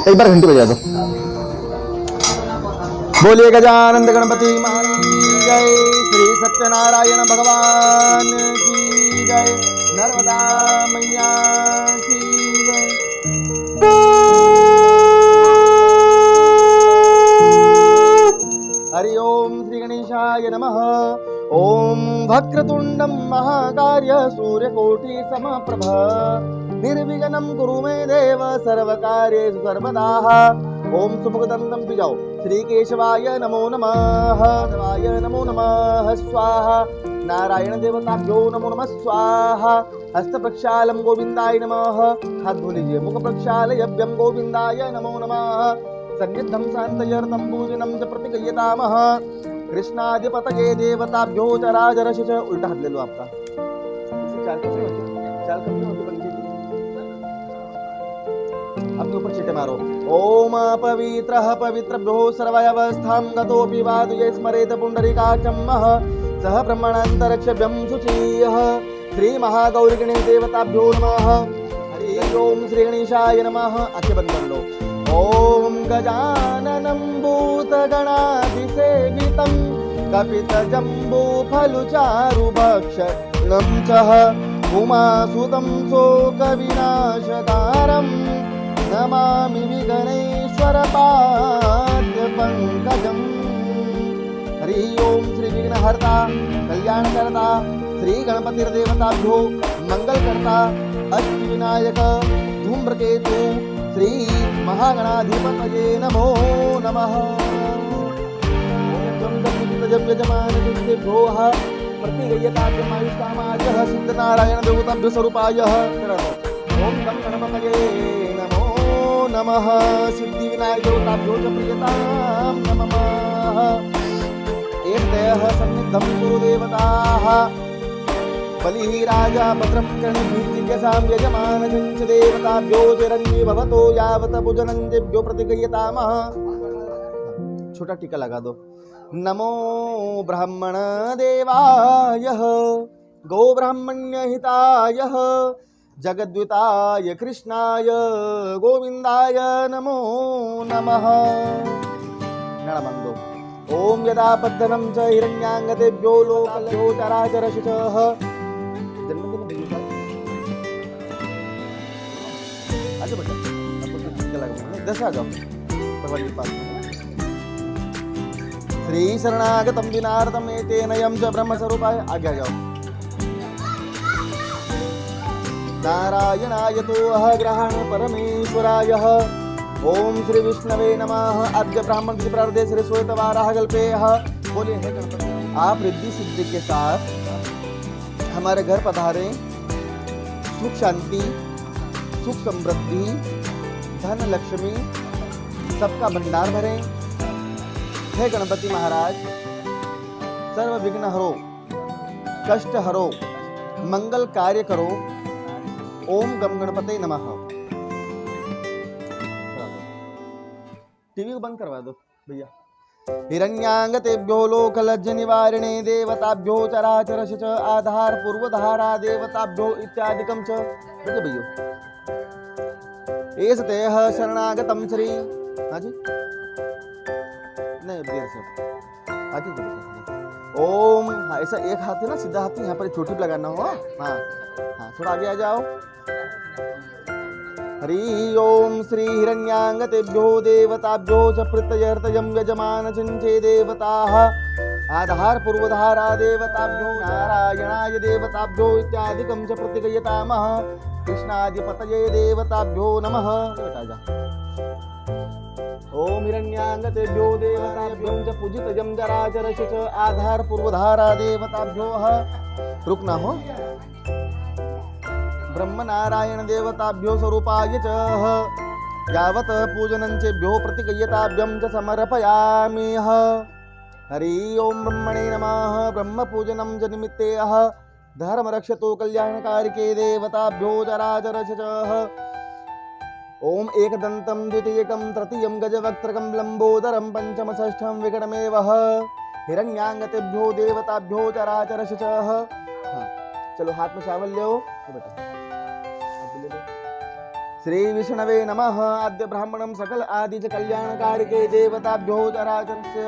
एक बार घंटी बजा दो। बोलिए गजानंद गणपति महाराज की जय। श्री सत्यनारायण भगवान की जय। नर्मदा मैया की जय। हरि ओम श्री गणेशाय नमः। ओम वक्रतुंडम महाकार्य सूर्यकोटि समप्रभ निर्विघ्नं कुरु मे देव सर्वकार्येषु सर्वदा। ओम सुमुखदंतं पिजाओ। श्री केशवाय नमो नमः। देवाय नमो नमः स्वाहा। नारायण देवताभ्यो नमो नमः स्वाहा। हस्त प्रक्षालं गोविंदाय नमः। हाथ धो लीजिए। मुख प्रक्षालयभ्यं गोविंदाय नमो नमः। सन्निधं शान्तयर्तं पूजनं च प्रतिक्रियतामः। कृष्णाधिपतये देवताभ्यो चराचरशिष। उल्टा हाथ ले लो आपका। इसे चार कपड़े होते, चार कपड़े होते बनके अपने ऊपर चीटे मारो। ओम पवित्रः पवित्रभ्यो सर्वयवस्थां गतोऽपि वादुये स्मरेत पुंडरीकाक्षं सह ब्रह्मणान्तरिक्षभ्यं शुचिः। श्री महागौरी देवताभ्यो नमः। हरि ओम श्री गणेशाय नमः। आंखें बंद कर लो। ओम गजाननं भूतगणाधिसेवितं कपितजम्बूफलचारुभक्षणं च उमासुतं शोकविनाशकारं नमामि विघ्नेश्वरपाद्यपङ्कजम्। हरि ओम श्री विघ्नहर्ता कल्याणकर्ता श्री गणपतिर्देवताभ्यो मंगलकर्ता अष्टविनायक धूम्रकेतु श्री महागणाधिपतये नमो नमः। यजमानभ्योः प्रतिगयताभ्यमायुष्कामाजः सिद्धनारायण देवताभ्यो स्वरूपायः। ओम गं गणपतये नमो नमः। सिद्धिविनायक देवताभ्यो च प्रियतां नमः। एतयः सन्निधं कुरु देवताः। बलिः राजा भद्रं कर्णभीतिज्ञसां यजमानञ्च देवताभ्यो चिरञ्जीवी भवतो यावत् पूजनन्तेभ्यो प्रतिगयतामः। छोटा टीका लगा दो। नमो ब्राह्मण देवाय गो ब्राह्मण्य हिताय जगद्विताय कृष्णाय गोविंदाय नमो नमः। नमो ओम यदा पद्धनं च हिरण्याङ्गतेभ्यो लोकभ्यो चराचरशिषः। आगे बेटा आपको टीका लगा। दस आ जाओ भगवान के पास। श्री शरणागतं विनार्तं एतेन यं च ब्रह्मस्वरूपाय। आगे आ जाओ। नारायणाय तो अहग्रहण परमेश्वराय। ओम श्री विष्णवे नमः। आद्य ब्राह्मण की प्रार्थे श्री श्वेतवाराह कल्पेह। बोलिए हे गणपति। आप रिद्धि सिद्धि के साथ हमारे घर पधारें। सुख शांति सुख समृद्धि धन लक्ष्मी सबका भंडार भरें। हे गणपति महाराज सर्व विघ्न हरो कष्ट हरो मंगल कार्य करो। ओम गम गणपते नमः। टीवी को बंद करवा दो भैया। हिरण्याङ्गतेभ्यो लोकलज्ज निवारिणे देवताभ्यो चराचरशिष आधार पूर्वधारा देवताभ्यो इत्यादिकं च। भैया एषतेः शरणागतं श्री। हाँ जी नहीं देर से आगे ओम। हाँ ऐसा एक हाथ है ना सीधा हाथ यहाँ पर चोटी लगाना हो। हाँ हाँ थोड़ा आगे आ जाओ। हरि ओम श्री हिरण्याङ्गतेभ्यो देवताभ्यो च प्रत्ययर्थयं यजमानचिञ्चे देवताः आधार पूर्वधारा देवताभ्यो नारायणाय देवताभ्यो इत्यादिकं च प्रतिगयतामः। कृष्णाधिपतये देवताभ्यो नमः। ओम हिरण्याङ्गतेभ्यो देवताभ्यो च पूजितयं चराचरशिष आधार पूर्वधारा देवताभ्यो। रुकना हो। ब्रह्म नारायण देवताभ्यो स्वरूपाय च यावत् पूजनञ्चेभ्यो प्रतिगयताभ्यं च समर्पयामि। हरि ओम ब्रह्मणे नमः। ब्रह्म पूजनं च निमित्ते धर्म रक्षतो कल्याणकारिके देवताभ्यो चराचरशिष। ओम एकदन्तं द्वितीयकं तृतीयं गजवक्त्रकं लंबोदरं पंचम षष्ठं विकटमेव हिरण्याङ्गतेभ्यो देवताभ्यो चराचरशिष। चलो हाथ में चावल ले बेटा। श्री विष्णवे नमः। आद्य ब्राह्मणं सकल आदि च कल्याणकारिके देवताभ्यो चराचरस्य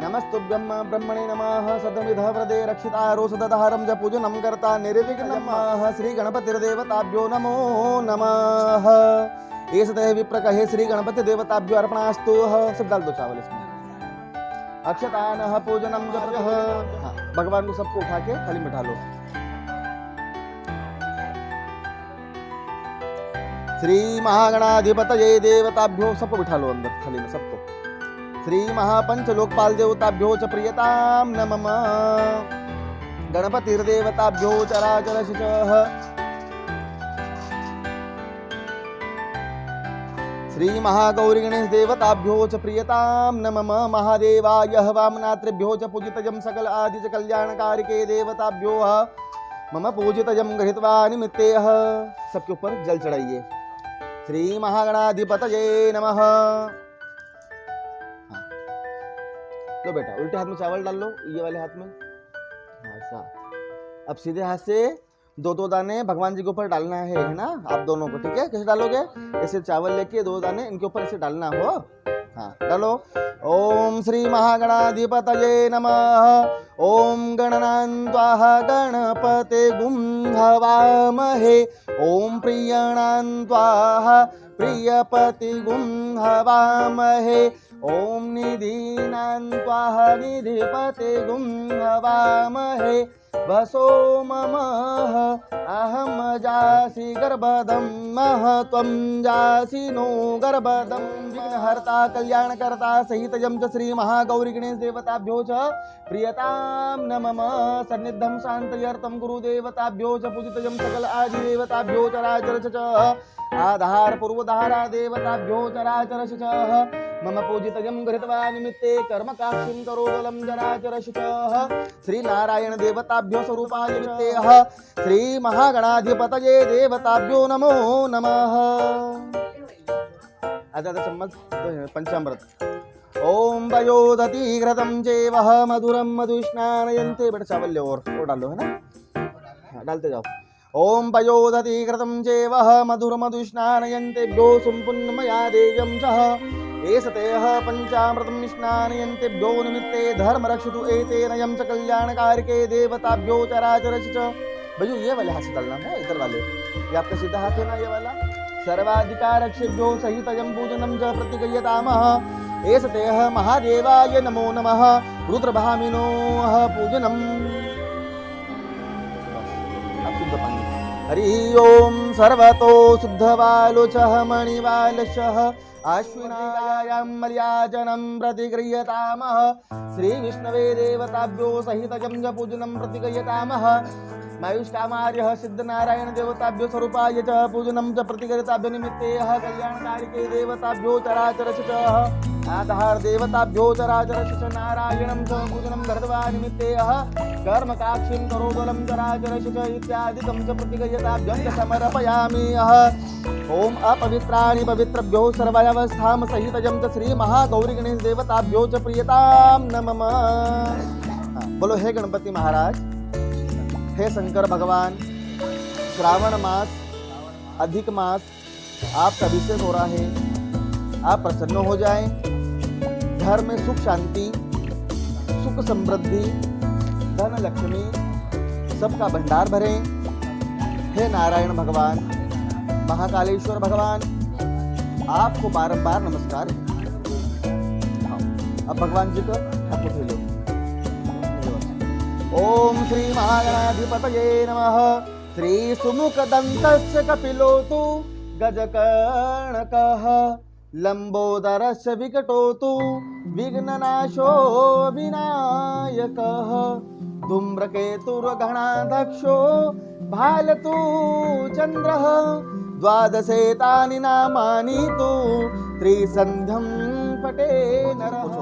नमस्तुभ्यं ब्रह्मणे नमः। सदमिध व्रते रक्षितारो सदधारं च पूजनं कर्ता निर्विघ्नं नमः। श्री गणपतिर्देवताभ्यो नमो नमः। ये सतह विप्र कहे श्री गणपति देवताभ्यो अर्पणास्तु। सब डाल दो चावल इसमें। अक्षतान पूजनम जप। हाँ, भगवान को सबको उठा के थाली में बिठा लो। श्री महागणाधिपतये देवताभ्यो, सबको बिठा लो अंदर थाली में सबको। श्री महापंच लोकपाल देवताभ्यो च प्रियताम नमः। गणपतिर्देवताभ्यो चराचरशिचः। श्री महागौरी गणेश देवताभ्यो च प्रियताम नमः। महादेवाय वामनात्रिभ्यो च पूजितजं सकल आदि च कल्याणकारिके देवताभ्यो मम पूजितजं गृहीत्वा निमित्तेह। सबके ऊपर जल चढ़ाइए। श्री महागणाधिपतये नमः। हाँ। लो बेटा, उल्टे हाथ में चावल डाल लो, ये वाले हाथ में। ऐसा। अब सीधे हाथ से दो दो दाने भगवान जी के ऊपर डालना है ना, आप दोनों को, ठीक है? कैसे डालोगे? ऐसे चावल लेके दो दाने इनके ऊपर ऐसे डालना हो। हाँ, डालो। ओम श्री महागणाधिपतये नमः। ओम गणनान्त्वाः गणपते गुं हवामहे। ओम प्रियणान्त्वाः प्रियपति गुं हवामहे। ओम निधीनान्त्वाः निधिपते गुं हवामहे। वसो मम अहम जासि गर्भदं महत्वं जासि नो गर्भदं। विघ्नहर्ता कल्याणकर्ता सहितजं च श्री महागौरी गणेश देवताभ्यो च प्रियतां नमः। सन्निधं शान्तयर्थं गुरुदेवताभ्यो च पूजितजं सकल आदि देवताभ्यो चराचर च आधार पूर्वधारा देवताभ्यो चराचर च मम पूजितजं गृहीत्वा निमित्ते कर्मकाक्षिं करोदलं चराचरशुचः। श्री नारायण देवताभ्यो स्वरूपाय निमित्तेः। श्री महागणाधिपतये देवताभ्यो नमो नमः। आधा चम्मच पंचामृत। ओम वयोदति घृतं चैव मधुरं मधुस्नानयन्ते। बेटा चावल और डालो, है ना? हाँ, डालते जाओ। ओम वयोदति घृतं चैव मधुरमधुस्नानयन्तेभ्यो सुपुण्यमया देव्यं च एषतेः पंचामृतं स्नानयन्तेभ्यो निमित्ते धर्म रक्षतु एतेन यं च कल्याणकारिके देवताभ्यो चराचरस्य च। भैया ये वाले हाथ से डालना है, इधर वाले। ये आपका सीधा हाथ है ना, ये वाला। सर्वाधिकारक्षेभ्यो सहितजं पूजनं च प्रतिगयतामः। एषतेः महादेवाय नमो नमः। रुद्रभामिनोः पूजनम्। अब शुद्ध पानी। हरि ओम सर्वतो शुद्धवालोचः मणिवालशः अश्विनायां मर्याजनं प्रतिगृह्यतामः। श्री विष्णवे देवताभ्यो सहितजं च पूजनं प्रतिगृह्यतामः। मयुष्कामार्यः सिद्धनारायण देवताभ्यो स्वरूपाय च पूजनं च प्रतिगृह्यताभ्यो निमित्तेः कल्याणकारिके देवताभ्यो चराचरस्य च आधार देवताभ्यो चराचरस्य च नारायणं च पूजनं गृहीत्वा निमित्तेः कर्मकाक्षिं करोदलं चराचरस्य च इत्यादिकं च प्रतिगृह्यताभ्यं च समर्पयामि। ओम अपवित्राणि पवित्रभ्यो सर्वावस्थां सहितजं च श्री महागौरी गणेश देवताभ्यो च प्रियतां नमः। बोलो हे गणपति महाराज, हे शंकर भगवान, श्रावण मास अधिक मास आपका अभिषेक हो रहा है। आप प्रसन्न हो जाएं, घर में सुख शांति, सुख समृद्धि, धन लक्ष्मी सबका भंडार भरें। हे नारायण भगवान, महाकालेश्वर भगवान, आपको बारंबार नमस्कार। अब भगवान जी को हाथ उठा लो। ओम श्री महागणाधिपतये नमः। श्री सुमुखदन्तस्य कपिलोतु गजकर्णकः लंबोदरस्य विकटोतु विघ्ननाशो विनायकः धूम्रकेतुर्गणाध्यक्षो भालतु चन्द्रः द्वादशेतानि नामानि तु त्रिसन्ध्यं पटे नरः।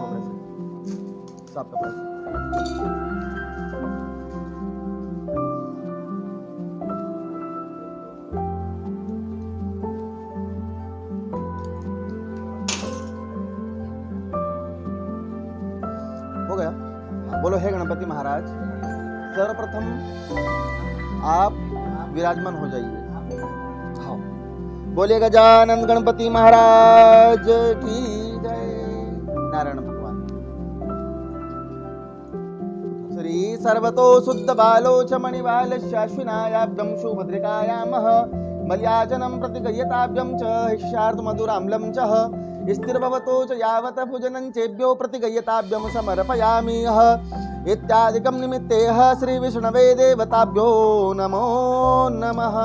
हो गया। बोलो हे गणपति महाराज, सर्वप्रथम आप विराजमान हो जाइए। हाँ, बोले गजानंद गणपति महाराज की जय। नारायण भगवान। श्री सर्वतो शुद्ध बालो च मणिबाल शाश्विनायाभ्यं सुभद्रिकायामः मल्याजनं प्रतिगयताभ्यं च हिष्यार्धमधुराम्लं च स्थिरभवतो च यावत् भुजनं चेभ्यो प्रतिगयताभ्यं समर्पयामिह इत्यादिकं निमित्तेह श्री विष्णवे देवताभ्यो नमो नमः।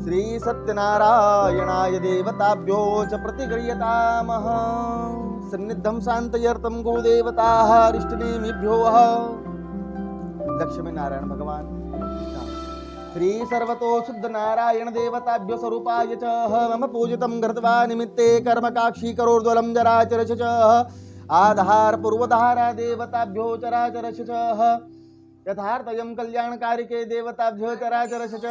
श्री सत्यनारायणाय देवताभ्यो च प्रतिगृह्यतामः सन्निधं शान्तयर्थं गुरुदेवताः इष्टनेमिभ्यो। लक्ष्मी नारायण भगवान। श्री सर्वतो शुद्ध नारायण देवताभ्यो स्वरूपाय च मम पूजितं घृत्वा निमित्ते कर्मकाक्षी करोर्द्वलं जराचरश च आधार पूर्वधारा देवताभ्यो चराचरश च यथार्थयं कल्याणकारिके देवताभ्यो चराचरश च।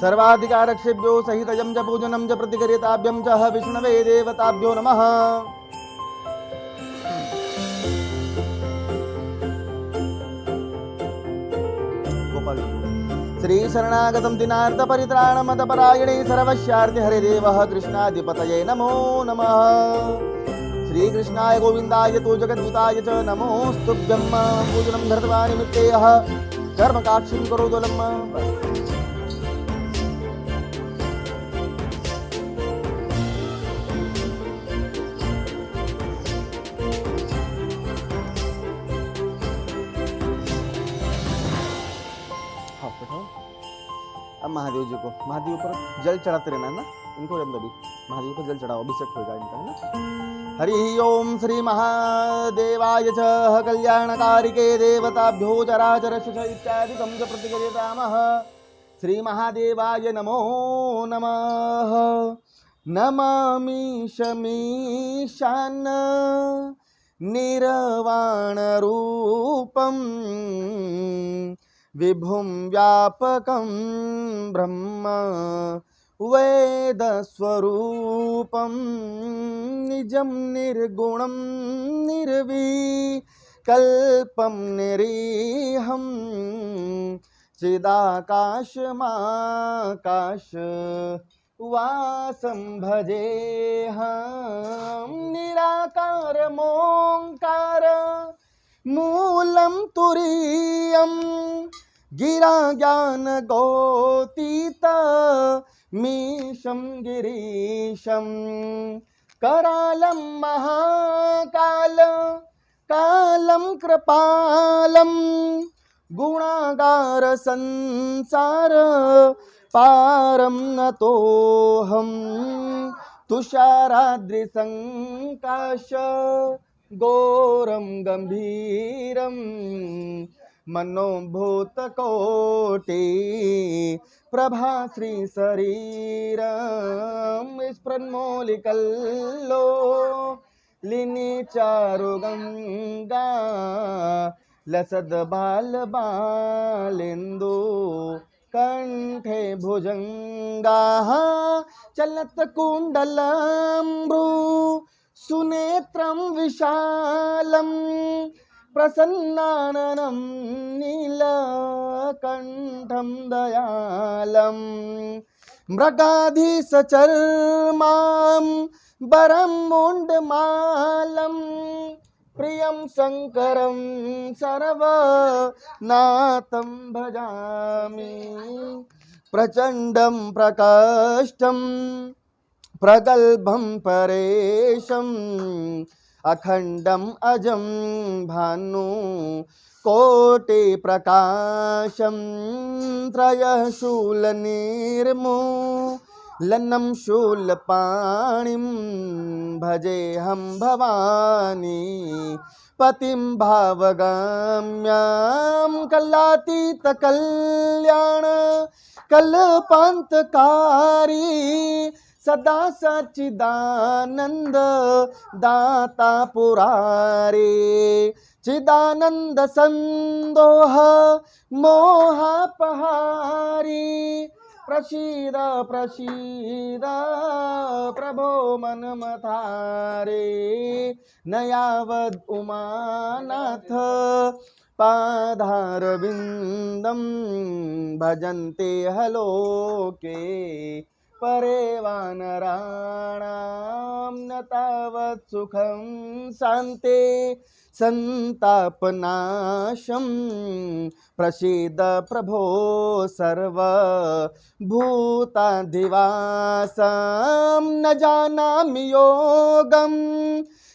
सर्वाधिकारक्षेभ्यो सहितयं च पूजनं च प्रतिकर्यताभ्यं च विष्णवे देवताभ्यो नमः। श्री शरणागतं दिनार्थ परित्राणमतपरायणे सर्वस्यार्थे हरिदेवः कृष्णाधिपतये नमो नमः। श्री कृष्णाय गोविन्दाय तो जगद्दूताय च नमोस्तुभ्यं पूजनं धृत्वा निमित्तेह कर्मकाक्षीं करोद्वलम्। अब महादेव जी को महादेव पर जल चढ़ाते रहना है ना, इनको अंदर भी महादेव पर जल चढ़ाओ, अभिषेक होगा इनका है ना। हरि ओम श्री महादेवाय च कल्याणकारिके देवताभ्यो चराचरश इत्यादिकं च प्रतिक्रियतामः श्री महादेवाय नमो नमः। नमामि शमीशान निर्वाण रूपं विभुं व्यापकं ब्रह्म वेदस्वरूपं निजं निर्गुणं निर्विकल्पं निरीहं चिदाकाशमाकाश वासं भजेऽहं निराकारमोङ्कार मूलं तुरीयं गिरा ज्ञान गोतीत मीशं गिरीशं करालं महाकाल कालं कृपालं गुणागार संसार पारं नतोऽहं तुषाराद्रिसंकाश घोरं गंभीरं मनोभूतकोटि प्रभाश्री शरीरं स्फुरन्मौलिकल्लो लिनिचारुगंगा लसद बाल बालेन्दु कंठे भुजंगाः चलत कुंडलम्बु सुनेत्रं विशालं प्रसन्नाननं नीलकण्ठं दयालं मृगाधीशचर्मां वरं मुण्डमालं प्रियं शङ्करं सर्वनाथं भजामि प्रचण्डं प्रकाष्ठं प्रगल्भं परेशम् अखण्डम् अजं भानु कोटि प्रकाशं त्रयशूलनिर्मूलनं शूलपाणिं भजेऽहं भवानी पतिं भावगम्यां कलातीतकल्याण कल्पान्तकारी सदा सच्चिदानंद दाता पुरारे चिदानंद संदोह मोहापहारी प्रसीद प्रसीद प्रभो मनमथारे न यावद् उमानाथ पादारविन्दं भजन्ते हलोके परे वानराणां न तावत् सुखं शान्ते संतापनाशं प्रसीद प्रभो सर्वभूताधिवासं न जानामि योगं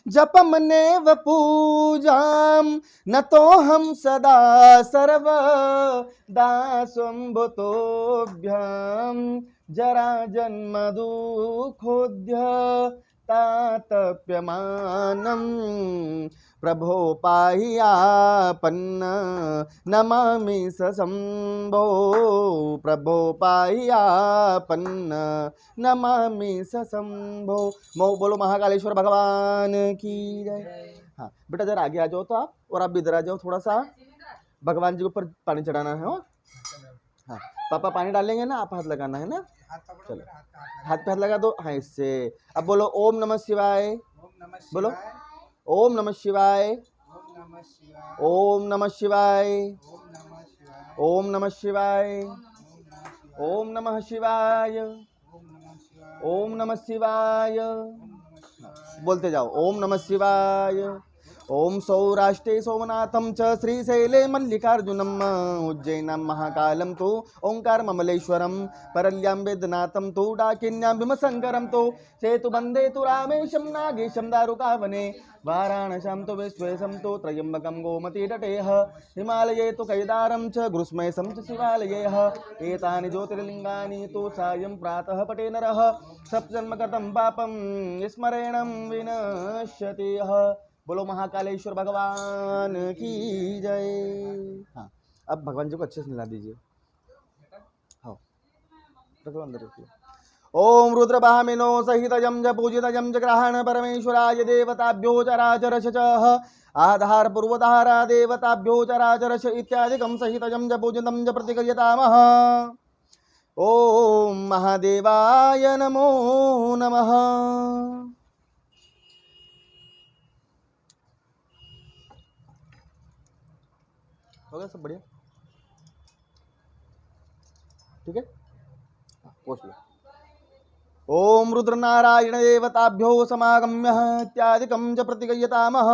जपमनेव पूजां नतोऽहं सदा सर्वदास्वम्भूतोऽभ्यां जरा जन्म दुःखोऽद्य तातप्यमानं प्रभो पाहि आपन्न नमामि सशम्भो प्रभो पाहि आपन्न नमामि सशम्भो। बोलो महाकालेश्वर भगवान की जय। हाँ बेटा जरा आगे आ जाओ तो आप, और आप भी इधर आ जाओ थोड़ा सा, भगवान जी के ऊपर पानी चढ़ाना है। हाँ पापा पानी डालेंगे ना, आप हाथ लगाना है ना। चलो हाथ पे हाथ लगा दो। हाँ इससे अब बोलो ओम नमः शिवाय। बोलो ओम नमः शिवाय, ओम नमः शिवाय, ओम नमः शिवाय, ओम नमः शिवाय, ओम नमः शिवाय। बोलते जाओ ओम नमः शिवाय। ओम सौराष्ट्रे सोमनाथं च श्रीशैले मल्लिकार्जुनम् उज्जैनां महाकालं तु ओंकारममलेश्वरं परल्यां वेदनाथं तु डाकिन्यां भीमशङ्करं तु सेतुबन्धे तु रामेशं नागेशं दारुकावने वाराणस्यां तु विश्वेशं तु त्र्यम्बकं गोमतीतटेः हिमालये तु कैदारं च गुरुस्मैसं च शिवालयेः एतानि ज्योतिर्लिङ्गानि तु सायं प्रातः पठे नरः सप्तजन्मकृतं पापं स्मरेणं विनश्यति। बोलो महाकालेश्वर भगवान की जय। हाँ अब भगवान जी को अच्छे से मिला दीजिए। हाँ रखो अंदर रखिए। ओम रुद्र भामिनो सहित यम ज पूजित यम ज ग्रहण परमेश्वराय देवताभ्यो चराचरश आधार पूर्वधारा देवताभ्यो चराचरश इत्यादिकं सहित यम ज पूजितं ज प्रतिक्रियतामः। ओम महादेवाय नमो नमः। हो गया सब बढ़िया, ठीक है पोस्ट लो। ओम रुद्र नारायण देवताभ्यो समागम्य इत्यादिकं च प्रतिगयतामः।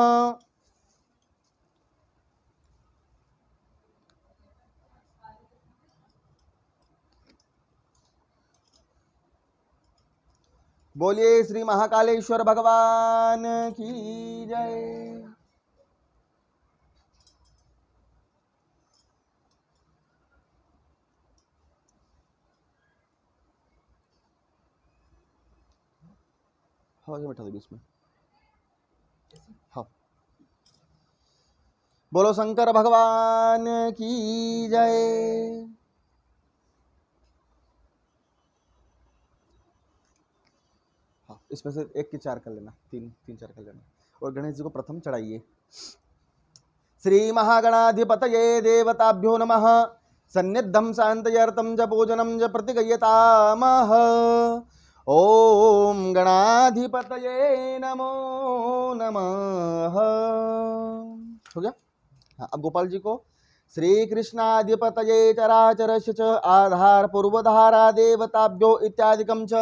बोलिए श्री महाकालेश्वर भगवान की जय। हाँ ये बैठा दो बीच में। हाँ बोलो शंकर भगवान की जय। हाँ इसमें से एक की चार कर लेना, तीन चार कर लेना। और गणेश जी को प्रथम चढ़ाइए। श्री महागणाधिपतये देवताभ्यो नमः। सन्निधं शान्तयर्थं च पूजनं च प्रतिगयतामः। ओम गणाधिपतये नमो नमः। हो गया। हाँ अब गोपाल जी को श्री कृष्णाधिपतये चराचरस्य च आधार पूर्वधारा देवताभ्यो इत्यादिकं च।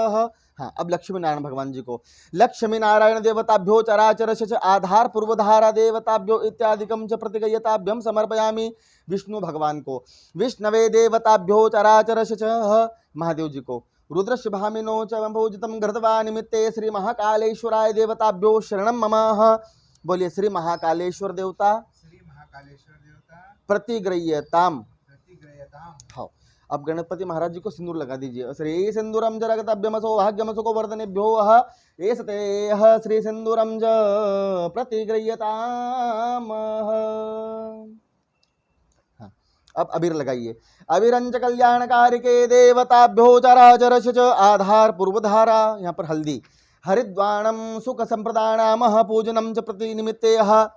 हाँ अब लक्ष्मी नारायण भगवान जी को लक्ष्मी नारायण देवताभ्यो चराचरस्य च आधार पूर्वधारा देवताभ्यो इत्यादिकं च प्रतिगयताभ्यं समर्पयामि। विष्णु भगवान को विष्णवे देवताभ्यो चराचरस्य च महादेव जी को रुद्रस्य भामिनो च पूजितं घृत्वा निमित्ते श्री महाकालेश्वराय देवताभ्यो शरणं मम। बोलिए श्री महाकालेश्वर देवता प्रतिगृह्यताम। हाँ अब गणपति महाराज जी को सिंदूर लगा दीजिए। श्री सिंदूरम ज रगतभ्यम सौभाग्यम सुखो वर्धनेभ्यो एसते श्री सिंदूरम ज प्रतिगृह्यताम। हाँ अब अबीर लगाइए। अबीरंच कल्याणकारिके देवताभ्यो चराचरस्य च आधार पूर्वधारा। यहाँ पर हल्दी हरिद्वाणम सुख संप्रदानामः पूजनम च प्रतिनिमित्तेः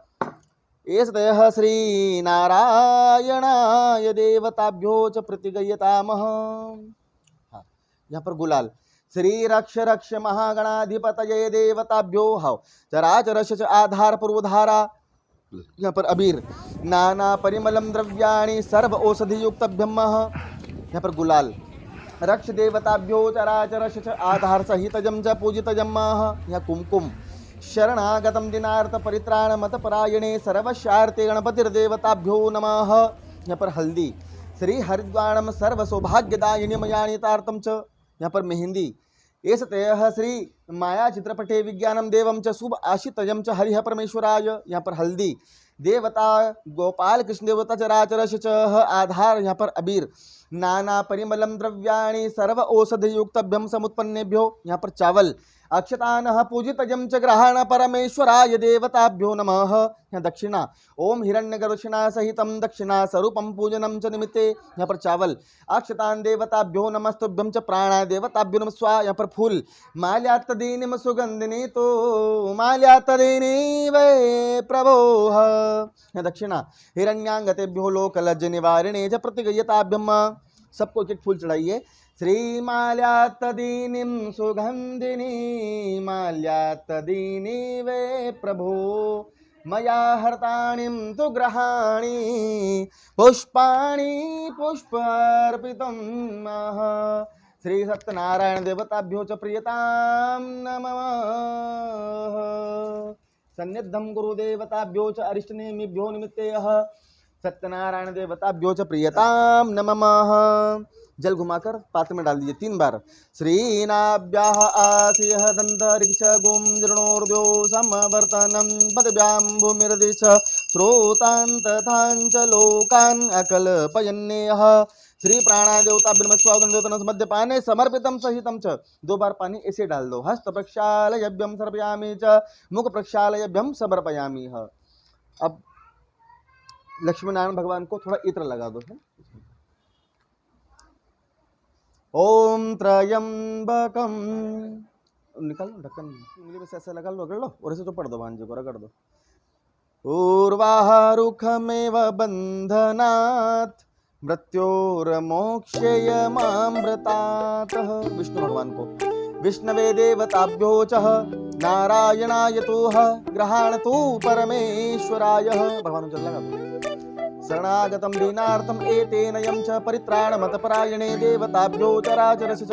एषतयः श्री नारायणाय देवताभ्यो च प्रतिगयतामः। यहाँ पर गुलाल। श्री रक्ष रक्ष महागणाधिपतये देवताभ्यो हव चराचर च आधार पूर्वधारा, यहाँ पर अबीर। नाना परिमलम द्रव्याणि सर्व औषधि युक्तभ्यम, यहाँ पर गुलाल। रक्ष देवताभ्यो चराचर च आधार सहितजम च पूजितजम, यहाँ कुमकुम। शरणागतम दिनार्थ परित्राण मत परायणे सर्वशार्ते गणपतिर्देवताभ्यो नमः, यहाँ पर हल्दी। श्री हरिद्वाणम सर्व सौभाग्यदायिनी मयानितार्थम च, यहाँ पर मेहंदी। एष तयः श्री माया चित्रपटे विज्ञानम देवम च शुभ आशितयम च हरिः परमेश्वराय, यहाँ पर हल्दी। देवता गोपाल कृष्ण देवता चराचर च आधार, यहाँ पर अबीर। नाना परिमलम द्रव्याणि सर्व औषधि युक्तभ्यम समुत्पन्नेभ्यो, यहाँ पर चावल। अक्षतानः पूजितजं च ग्रहण परमेश्वराय देवताभ्यो नमः, यहाँ दक्षिणा। ओम हिरण्यगर्भिणा सहितं दक्षिणा स्वरूपं पूजनं च निमित्ते, यहाँ पर चावल। अक्षतान देवताभ्यो नमस्तुभ्यं च प्राणाय देवताभ्यो नमः स्वाहा, यहाँ पर फूल। माल्यात्तदीनिम सुगंधिनी तो माल्यात्तदीनी वै प्रभोः, यहाँ दक्षिणा। हिरण्याङ्गतेभ्यो लोकलज्ज निवारिणे च प्रतिगयताभ्यम, सबको एक एक फूल चढ़ाइए। श्री माल्यात्तदीनिं सुगंधिनी माल्यात्तदीनी वे प्रभो मया हर्ताणिं तु ग्रहाणि पुष्पाणि पुष्पार्पितं मह। श्री सत्यनारायण देवताभ्यो च प्रियतां नमः। सन्निधं गुरुदेवताभ्यो च अरिष्टनेमिभ्यो निमित्तेयः सत्यनारायण देवताभ्यो च प्रियतां नमः। जल घुमाकर पात्र में डाल दीजिए 3 बार। श्रीनाभ्याः आसियः दन्तरिक्ष गुं जीर्णोर्द्यो समवर्तनं पदभ्यां भूमिर्दिश स्रोतान् तथां च लोकान् अकल्पयन्नेह। श्री प्राणाय देवताभ्यो नमः स्वाहा देवतानस मध्यपाने समर्पितं सहितं च 2 बार पानी ऐसे डाल दो। हस्त प्रक्षालयभ्यं समर्पयामि च मुख प्रक्षालयभ्यं समर्पयामि। अब लक्ष्मी नारायण भगवान को थोड़ा इत्र लगा दो। ओम त्रयंबकम, निकाल लो ढक्कन, उंगली में से ऐसा लगा लो, रगड़ लो और ऐसे तो पढ़ दो, भांजे को रगड़ दो। ऊर्वारुखमेव बंधनात् मृत्योर्मोक्षयमामृतात्, विष्णु भगवान को। विष्णवे देवताभ्यो च नारायणाय तोह ग्रहाण तु परमेश्वराय, भगवान को लगा दो। शरणागतं दीनार्थम एतेन यं च परित्राणमतपरायणे देवताभ्यो चराचरस्य च।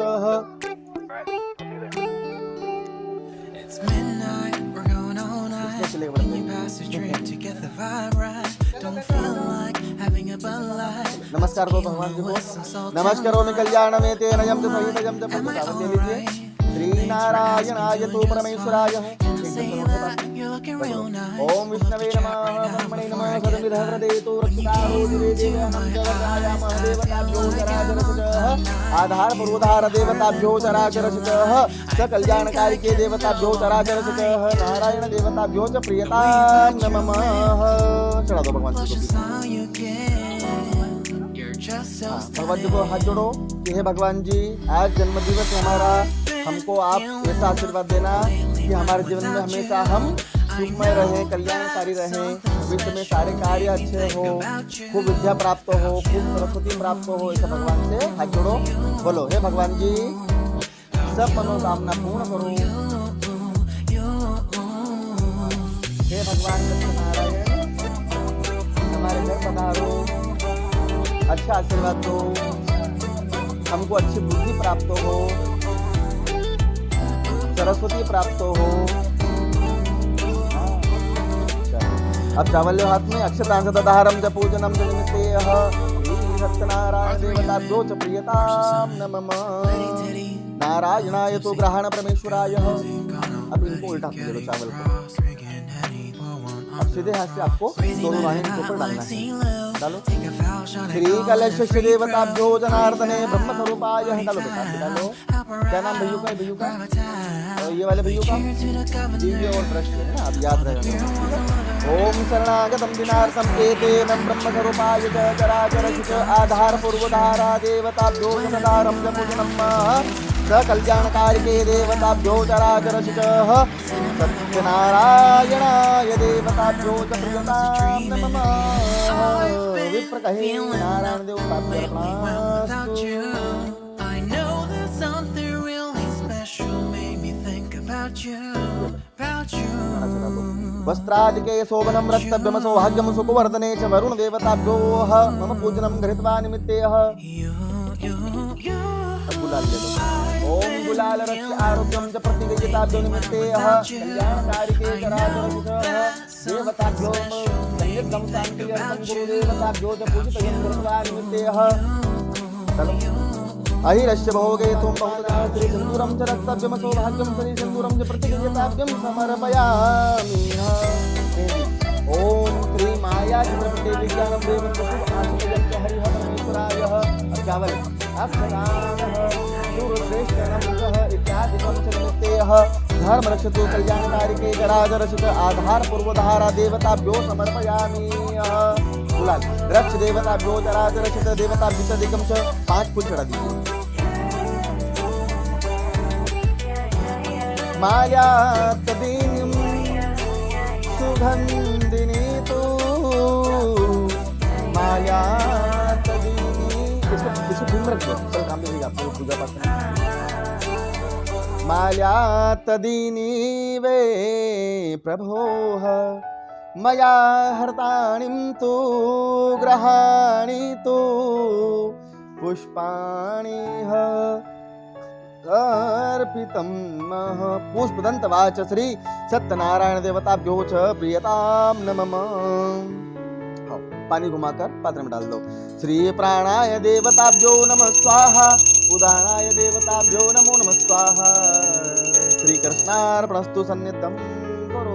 नमस्कार को भगवान जी को नमस्कारो में कल्याण में तेन यं च सहित यं च प्रसाद दे लीजिए। श्री नारायणाय तु परमेश्वराय। ओम विष्णवे नमः ब्रह्मणे नमः सर्वविधहृदेतो रक्षितारो दिवे देवानां देवताभ्यो चराचरस्य आधार पूर्वधार देवताभ्यो चराचरस्य च कल्याणकारिके देवताभ्यो चराचरस्य नारायण देवताभ्यो च प्रियतां नमः। चढ़ा दो भगवान जी को। भगवान जी को हाथ जोड़ो कि हे भगवान जी, आज जन्मदिवस हमारा, हमको आप ऐसा आशीर्वाद देना कि हमारे जीवन में हमेशा हम सुखमय रहे, कल्याणकारी रहे, विश्व में सारे कार्य अच्छे हो, खूब विद्या प्राप्त हो, खूब सरस्वती प्राप्त हो। ऐसा भगवान से हाथ जोड़ो, बोलो हे भगवान जी सब मनोकामना पूर्ण करो। हे भगवान सत्यनारायण हमारे घर पधारो, अच्छा आशीर्वाद दो, हमको अच्छी बुद्धि प्राप्त हो, सरस्वती प्राप्त हो। अब चावल लो हाथ में। अक्षतां तदाहारं च पूजनं च निमित्तेयः सत्यनारायण देवताभ्यो च प्रियतां नमः। नारायणाय तो ग्रहण परमेश्वराय। अब इनको उल्टा दे दो चावल को। अब सीधे हाथ से आपको दोनों बाहें इनके ऊपर डालना है, डालो। श्री कलश श्री देवताभ्यो जनार्दने ब्रह्म स्वरूपाय, डालो बेटा डालो। क्या नाम भैया का? भैया का और ये वाले भैया का दिव्य और दृष्टि है ना, आप याद रखें। ओम शरणागतं दिनार्थम एतेन ब्रह्म स्वरूपाय चराचरस्य च आधार पूर्वधारा देवताभ्यो सदारं च पूजनं स कल्याणकारिके देवताभ्यो चराचरस्य च सत्यनारायणाय देवताभ्यो च प्रियतां नमः। विप्र कहे नारायण देवताभ्यो नमः। वस्त्रादिके शोभनं रक्तभ्यम सौभाग्यम सुखवर्धने च वरुण देवताभ्यो मम पूजनं गृहीत्वा निमित्ते गुलाल ले लो। ओम गुलाल रक्ष आरोग्यम च प्रतिगयताभ्यो निमित्ते कल्याणकारिके चराचरस्य देवताभ्यो संयुक्तं शान्तिर्यं गुरुदेवताभ्यो च पूजितयं गृहीत्वा निमित्ते अहिरस्य भोगे तुम बहुधा सिंदूरं च रक्तभ्यम सौभाग्यं श्री सिंदूरं च प्रतिगयताभ्यं समर्पयामि। ओम श्री माया चित्रपटे विज्ञानं देवं आश्रयं च हरिः परमेश्वराय चावल अक्षदानः सूर्यश्रेष्ठनमः इत्यादिकं च निमित्तेः धर्म रक्षतु कल्याणकारिके चराचरस्य आधार पूर्वधारा देवताभ्यो समर्पयामि। गुलाल रक्ष देवताभ्यो चराचरस्य देवताभ्यधिकं च 5 फूल चढ़ा दीजिए। माल्यातदीनिं सुगंधिनी तु माल्यातदीनि इसको धूम रख दो, कल काम देगा आपको पूजा पाठ में। माल्यातदीनि वे प्रभोः मया हर्ताणिं तु ग्रहाणि तु पुष्पाणि अर्पितं मह। पुष्पदंतवाच श्री सत्यनारायण देवताभ्यो च प्रियतां नमः। पानी घुमाकर पात्र में डाल दो। श्री प्राणाय देवताभ्यो नमः स्वाहा, उदानाय देवताभ्यो नमो नमः स्वाहा। श्री कृष्णार्पणस्तु सन्निधं कुरु।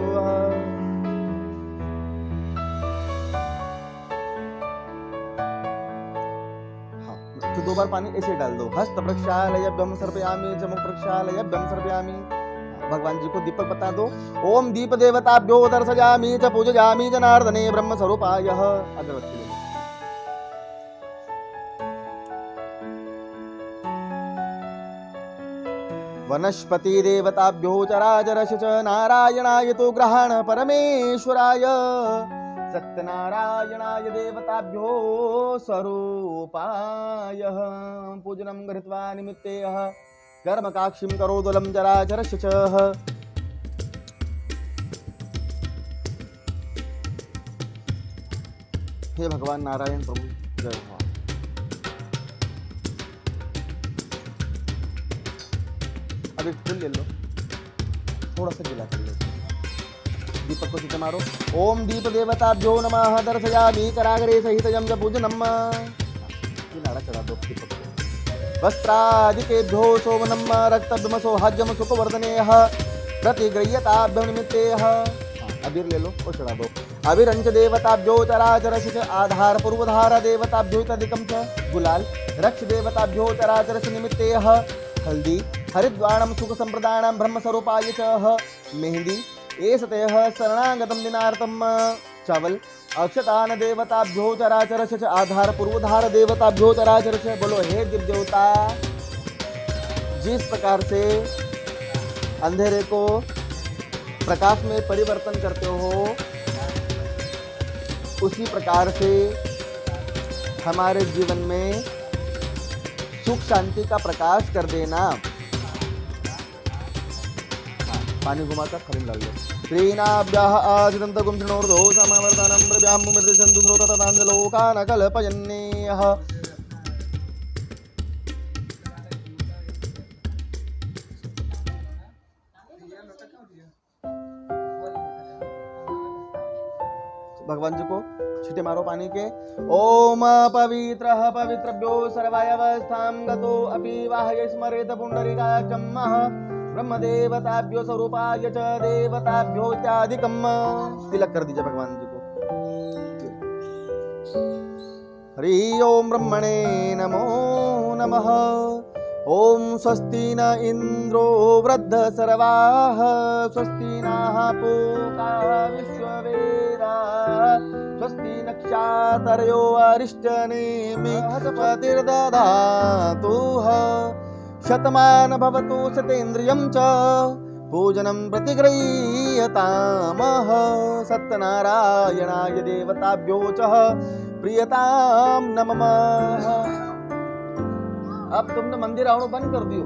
तो 2 बार पानी ऐसे डाल दो। हस्त प्रक्षालयभ्यं सर्पयामि च मुख प्रक्षालयभ्यं सर्पयामि। भगवान जी को दीपक बता दो। ओम दीप देवताभ्यो दर्शयामि च पूजयामि जनार्दने ब्रह्म स्वरूपाय। अगरबत्ती ले लो। वनस्पति देवताभ्यो चराचरस्य च नारायणाय तु ग्रहाण परमेश्वराय। सत्यनारायणाय देवताभ्यो स्वरूपाय पूजनं गृहीत्वा निमित्ते कर्मकाक्षिं करोदलं चराचरस्य च। हे भगवान नारायण प्रभु जय हो। अब एक फूल ले लो, थोड़ा सा गिला कर लो। दीपक को सीधे मारो। ओम दीप देवताभ्यो नमः दर्शयामि कराग्रे सहितं च पूजनम्। किनारा चढ़ा दो दीपक को। वस्त्रादिकेभ्यो शोभनं रक्तभ्यम सौभाग्यम सुखवर्धनेः प्रतिगृह्यताभ्यो निमित्तेः। अबीर ले लो और चढ़ा दो। अबीरंच देवताभ्यो चराचरस्य च आधार पूर्वधार देवताभ्यो तदिकं च। गुलाल रक्ष देवताभ्यो चराचरस्य निमित्तेः। हल्दी हरिद्वाणं सुख संप्रदानं ब्रह्म स्वरूपाय च। मेहंदी एषतेः शरणागतं दिनार्थं। चावल अक्षतान देवताभ्यो चराचरस्य च आधार पूर्वधार देवताभ्यो चराचरस्य। बोलो हे दिव्य देवता, जिस प्रकार से अंधेरे को प्रकाश में परिवर्तन करते हो, उसी प्रकार से हमारे जीवन में सुख शांति का प्रकाश कर देना। पानी घुमाकर खरीद डाल दो। श्रीनाभ्याः आदिदन्तगुं शृणोर्धो समवर्धनं प्रभ्यां मृदुसन्तु श्रोततदाञ्जलोकान् कल्पयन्नेह। भगवान जी को छींटे मारो पानी के। ओम पवित्रः पवित्रभ्यो सर्वावस्थां गतो अपि वाहय स्मरेत पुण्डरीकाक्षं ब्रह्मदेवताभ्यो स्वरूपाय च देवताभ्यो इत्यादिकं। तिलक कर दीजिए भगवान जी को। हरि ओम ब्रह्मणे नमो नमः। ओम स्वस्ति न इंद्रो वृद्ध सर्वाः, स्वस्ति नः पूषा विश्ववेदाः, स्वस्ति नक्षत्रयो अरिष्टनेमिः शतमान भवतु शतेन्द्रियं च पूजनं प्रतिगृह्यतामः। सत्यनारायणाय देवताभ्यो च प्रियतां नमः। अब तुमने मंदिर आवड़ो बंद कर दियो,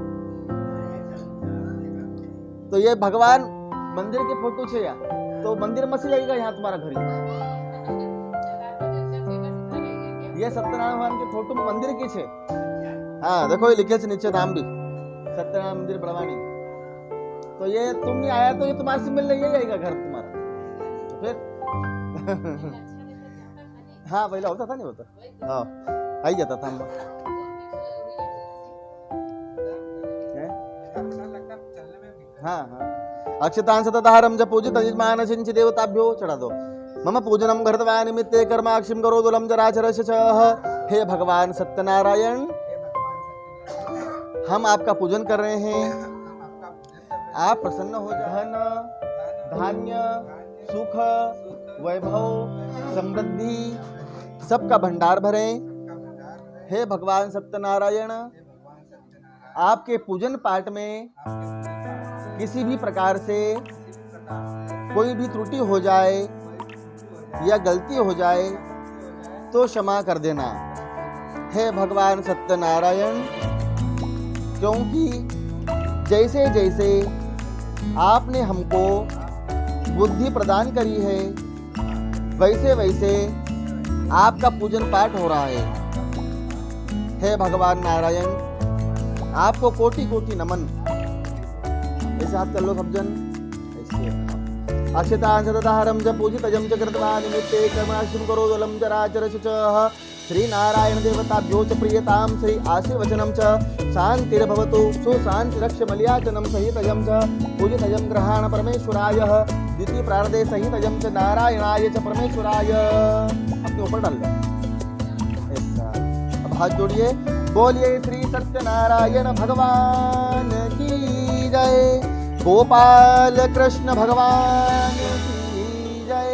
तो ये भगवान मंदिर के फोटो छे या तो मंदिर मसी लगेगा यहाँ तुम्हारा घर। ये सत्यनारायण भगवान के फोटो मंदिर की छे। हाँ देखो ये लिखे नीचे नाम भी सत्यनारायण मंदिर बड़वानी। तो ये तुम नहीं आया तो ये तुम्हारे से मिलने यही आएगा घर तुम्हारा। तो फिर हाँ पहले होता था नहीं होता। हाँ आई जाता था हम। हाँ हाँ अक्षतां सततारं च पूजित यजमानसिंच देवताभ्यो चढ़ा दो। मम पूजनम घृतवा निमित्ते कर्माक्षिम करोदुलम जराचरस्य च। हे भगवान सत्यनारायण हम आपका पूजन कर रहे हैं। आप प्रसन्न हो जाए। धन धान्य सुख वैभव समृद्धि सबका भंडार भरें। हे भगवान सत्यनारायण आपके पूजन पाठ में किसी भी प्रकार से कोई भी त्रुटि हो जाए या गलती हो जाए तो क्षमा कर देना। हे भगवान सत्यनारायण क्योंकि जैसे जैसे आपने हमको बुद्धि प्रदान करी है वैसे वैसे आपका पूजन पाठ हो रहा है। हे भगवान नारायण आपको कोटि कोटि नमन। ऐसे हाथ कर लो सब जन। अक्षतां सततारं च पूजितजं च कृत्वा निमित्ते कर्माक्षिं करोदुलं जराचरस्य च। श्री नारायण देवताभ्यो च प्रियतां श्री आशीर्वचनं च शान्तिर्भवतु सुशान्तिरक्षमल्याचनं सहितजं च पूजितजं ग्रहाण परमेश्वराय द्वितीय प्रार्थे सहितजं च नारायणाय च परमेश्वराय। अपने ऊपर डाल दो। ऐसा अब हाथ जोड़िए। बोलिए श्री सत्यनारायण भगवान की जय। गोपाल कृष्ण भगवान की जय।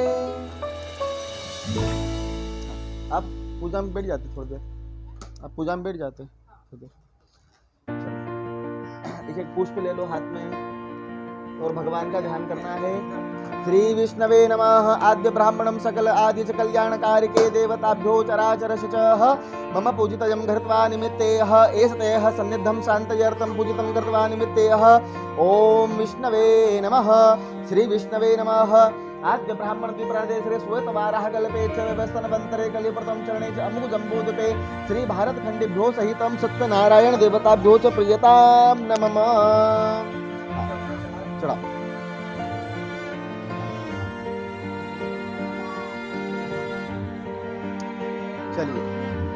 आप पूजा में बैठ जाते थोड़ी देर। आप पूजा में बैठ जाते थोड़ी देर। एक पुष्प ले लो हाथ में और भगवान का ध्यान करना है। श्री विष्णवे नमः। आद्य ब्राह्मणं सकल आदि च कल्याणकारिके देवताभ्यो चराचरस्य च। मम पूजितयं घृत्वा निमित्तेह एषतेह सन्निधं शान्तयर्थं पूजितं घृत्वा निमित्तेह। ओम विष्णवे नमः। श्री विष्णवे नमः। आद्य ब्राह्मण द्विप्रार्थे श्री श्वेतवाराह कल्पे च व्यस्तनवन्तरे कलिप्रथम चरणे च अमुक जम्बूद्वीपे श्री भारतखण्डेभ्यो सहितं सत्यनारायण देवताभ्यो च प्रियतां नमः। चढ़ा। चलिए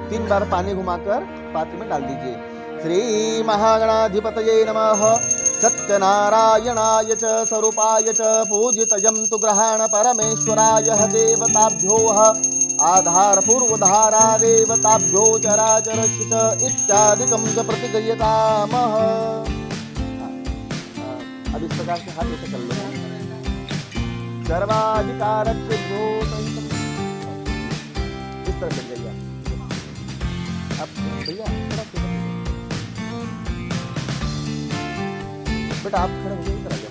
3 बार पानी घुमाकर पात्र में डाल दीजिए। श्री महागणाधिपतये नमः। सत्यनारायणाय च स्वरूपाय च पूजितयं तु ग्रहाण परमेश्वराय देवताभ्यो आधार पूर्वधारा देवताभ्यो चराचरस्य च इत्यादिकं च प्रतिगृह्यतामः। अब इस प्रकार से हाथ ऐसे कर लो। सर्वाधिकारभ्यो इस तरह कर जाइए। अब भैया बेटा आप खड़े हो जाइए।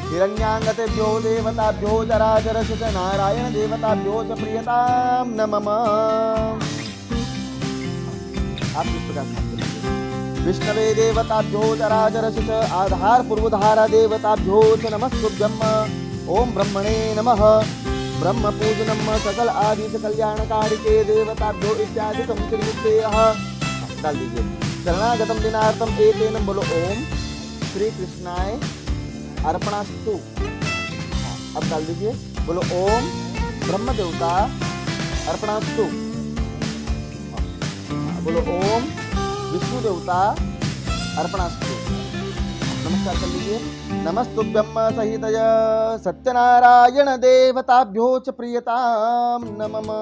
हिरण्याङ्गतेभ्यो देवताभ्यो चराचरस्य च नारायण देवताभ्यो च प्रियतां नमः। आप इस प्रकार से विष्णवे देवताभ्यो चराचरस्य च आधार पूर्वधारा देवताभ्यो च नमस्तुभ्यम्। ओम ब्रह्मणे नमः। ब्रह्म पूजनम सकल आदि च कल्याणकारिके देवताभ्यो इत्यादिकं चिन्तितेह। डाल दीजिए। शरणागतम दिनार्थम एतेन बोलो ओम श्री कृष्णाय अर्पणास्तु। अब डाल दीजिए। बोलो ओम ब्रह्म देवता अर्पणास्तु। बोलो ओम विष्णु देवता अर्पणास्तु। नमस्कार कर लीजिए। नमस्तुभ्यं सहितय सत्यनारायण देवताभ्यो च प्रियतां नमः।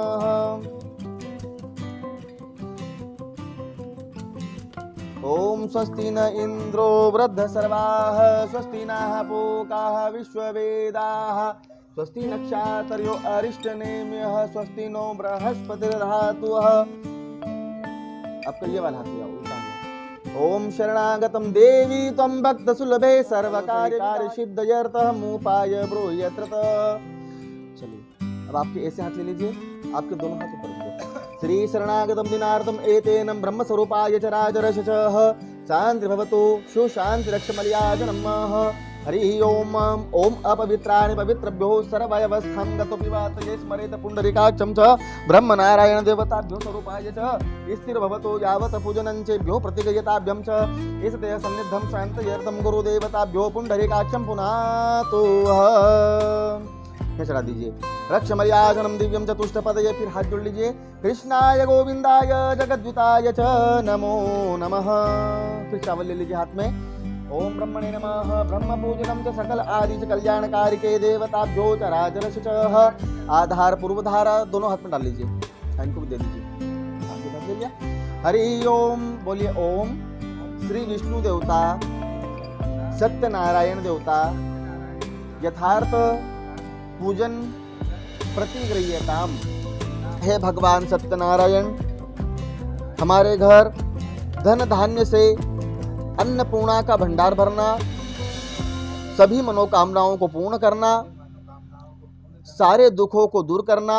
ओम स्वस्ति न इंद्रो वृद्धसर्वाः स्वस्ति नः पूकाः विश्ववेदाः स्वस्ति नक्षत्रो अरिष्टनेम्यः स्वस्ति नो बृहस्पतिर्धातुः। अब करिए वाला हाथ लिया उल्टा। ओम शरणागतम देवी त्वं भक्त सुलभे सर्वकार्य सिद्धयर्थम उपाय ब्रूयत्र। चलिए अब आपके ऐसे हाथ ले लीजिए। आपके दोनों हाथ ऊपर। श्री शरणागतम दिनार्थम एतेन ब्रह्म स्वरूपाय चराचरस्य च शांति भवतु सुशांति रक्षमलियाज नमः। हरि ओम ओम अपवित्राणि पवित्रभ्यो सर्वयवस्थां गतो पिबातये स्मरेत पुंडरीकाक्षं च ब्रह्मनारायण देवताभ्यो स्वरूपाय च स्थिर भवतो यावत् पूजनं चेभ्यो प्रतिगयताभ्यं च ईशते सन्निधं शान्तयर्थं गुरुदेवताभ्यो पुंडरीकाक्षं पुनातु। चढ़ा दीजिए। रक्षमर्याजनम दिव्यम चतुष्टपदये, फिर हाथ जोड़ लीजिए। कृष्णाय गोविंदाय जगद्विताय च नमो नमः। फिर चावल ले लीजिए हाथ में। ओम ब्रह्मणे नमः। ब्रह्म पूजनम च सकल आदि च कल्याणकारिके देवताभ्यो चराचरश च। आधार पूर्वधार दोनों हाथ में डाल लीजिए। इनको भी दे दीजिए। हरि ओम बोलिए। ओम श्री विष्णु देवता सत्यनारायण देवता यथार्थ पूजन प्रतिगृह्यताम। हे भगवान सत्यनारायण, हमारे घर धन धान्य से अन्नपूर्णा का भंडार भरना, सभी मनोकामनाओं को पूर्ण करना, सारे दुखों को दूर करना।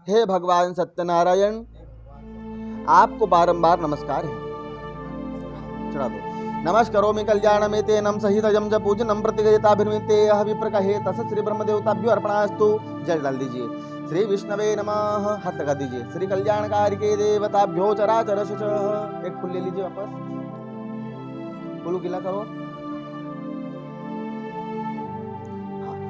हे भगवान सत्यनारायण, आपको बारंबार नमस्कार है। चढ़ा दो। नमस्कारोमि कल्याणमेतेनं सहितं च पूजनं प्रतिगयताभिर्मिते यह विप्रकहे तस् श्री ब्रह्मदेवताभ्यो अर्पणास्तु। जल डाल दीजिए। श्री विष्णवे नमः। हाथ लगा दीजिए। श्री कल्याणकारिके देवताभ्यो चराचरश च। एक फूल ले लीजिए वापस। फूल गिला करो,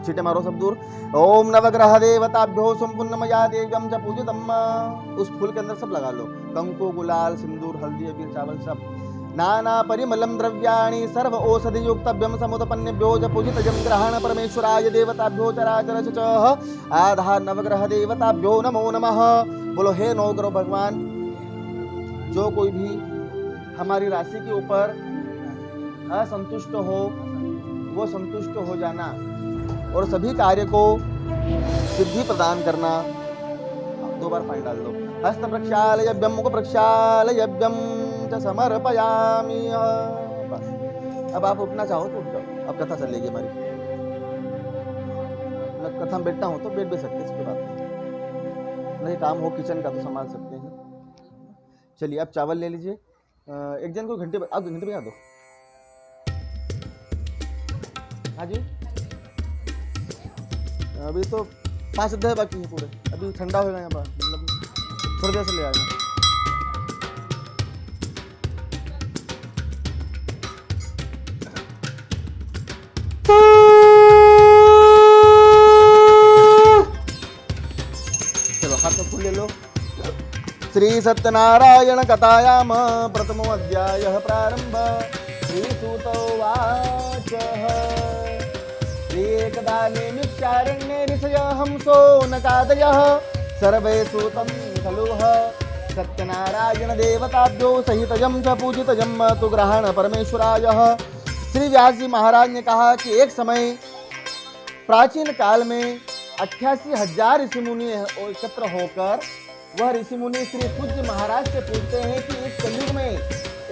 छींटे मारो सब दूर। ओम नवग्रह देवताभ्यो संपुन्नमया देव्यं च पूजितम्। उस फूल के अंदर सब लगा लो। कंकु, गुलाल, सिंदूर, हल्दी, अबीर, चावल सब। नाना परिमलम द्रव्याणि सर्व औषधि युक्तभ्यं समुत्पन्नेभ्यो च पूजितजं ग्रहण परमेश्वराय देवताभ्यो चराचरश च। आधार नवग्रह देवताभ्यो नमो नमः। बोलो हे नवग्रह भगवान, जो कोई भी हमारी राशि के ऊपर असंतुष्ट हो वो संतुष्ट हो जाना और सभी कार्य को सिद्धि प्रदान करना। 2 बार पानी डाल दो। हस्त प्रक्षालयभ्यं मुख प्रक्षालयभ्यं च समर्पयामि। बस अब आप उठना चाहो तो उठ जाओ। अब कथा चलेगी हमारी। कथा में बैठना हो तो बैठ भी सकते हैं, इसके बाद नहीं काम हो किचन का तो संभाल सकते हैं। चलिए अब चावल ले लीजिए। एक जन को घंटे आप घंटे बजा दो। हाँ जी, अभी तो 5 अध्याय बाकी है पूरे। अभी ठंडा होगा यहाँ पर, मतलब थोड़ी देर से ले आएगा। चलो हाथ में फूल ले लो। श्री सत्यनारायण कथायाम प्रथमो अध्यायः प्रारंभ। श्री सूत उवाच एकदा नेमिषारण्ये ऋषयः हंसो नकादयः सर्वे सूतं खलुः सत्यनारायण देवताभ्यो सहितजं च पूजितजं तु ग्रहण परमेश्वरायः। श्री व्यास जी महाराज ने कहा कि एक समय प्राचीन काल में 88,000 ऋषि मुनि एकत्र होकर वह ऋषि मुनि श्री पूज्य महाराज से पूछते हैं कि इस कलयुग में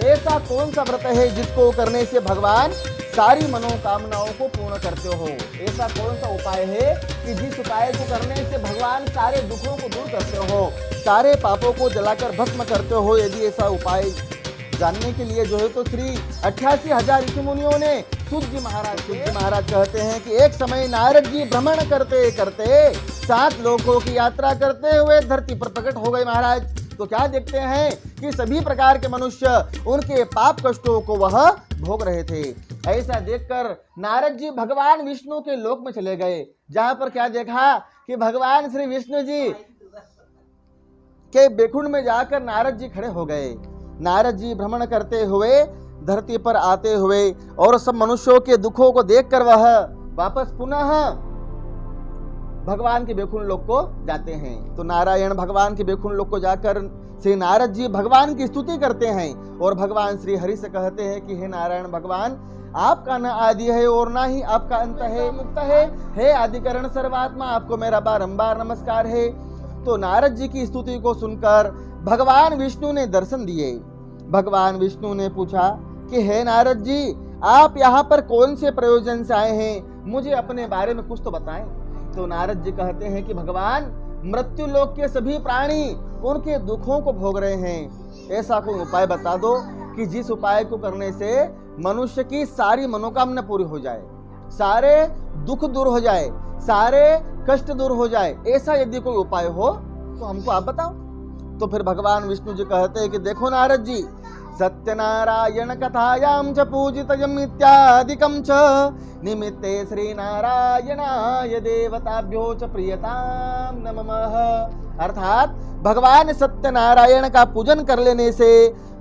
ऐसा कौन सा व्रत है जिसको करने से भगवान सारी मनोकामनाओं को पूर्ण करते हो। ऐसा कौन सा उपाय है कि जिस उपाय को करने से भगवान सारे दुखों को दूर करते हो, सारे पापों को जलाकर भस्म करते हो। यदि ऐसा उपाय जानने के लिए जो है तो श्री 88,000 ऋषि मुनियों ने सूत जी महाराज कहते हैं कि एक समय नारद जी भ्रमण करते करते 7 लोकों की यात्रा करते हुए धरती पर प्रकट हो गए महाराज। तो क्या देखते हैं कि सभी प्रकार के मनुष्य उनके पाप कष्टों को वह भोग रहे थे। ऐसा देखकर नारद जी भगवान विष्णु के लोक में चले गए, जहां पर क्या देखा कि भगवान श्री विष्णु जी के बैकुंठ में जाकर नारद जी खड़े हो गए। नारद जी भ्रमण करते हुए धरती पर आते हुए और सब मनुष्यों के दुखों को देखकर वह वापस पुनः भगवान के बैकुंठ लोक को जाते हैं। तो नारायण भगवान के बैकुंठ लोक को जाकर श्री नारद जी भगवान की स्तुति करते हैं और भगवान श्री हरि से कहते हैं कि हे नारायण भगवान, आपका न आदि है और ना ही आपका अंत है, मुक्त है। हे आदिकरण सर्वात्मा, आपको मेरा बारंबार नमस्कार है। तो नारद जी की स्तुति को सुनकर भगवान विष्णु ने दर्शन दिए। भगवान विष्णु ने पूछा कि हे नारद जी, आप यहाँ पर कौन से प्रयोजन से आए हैं, मुझे अपने बारे में कुछ तो बताएं। तो नारद जी कहते हैं कि भगवान, मृत्यु लोक के सभी प्राणी उनके दुखों को भोग रहे हैं, ऐसा कोई उपाय बता दो कि जिस उपाय को करने से मनुष्य की सारी मनोकामना पूरी हो जाए, सारे दुख दूर हो जाए, सारे कष्ट दूर हो जाए, ऐसा यदि कोई उपाय हो तो हमको आप बताओ। तो फिर भगवान विष्णु जी कहते हैं कि देखो नारद जी, सत्यनारायण कथायां च पूजितयम् इत्यादिकं च निमित्ते श्री नारायणाय देवताभ्यो च प्रियतां नमः। अर्थात भगवान सत्यनारायण का पूजन कर लेने से,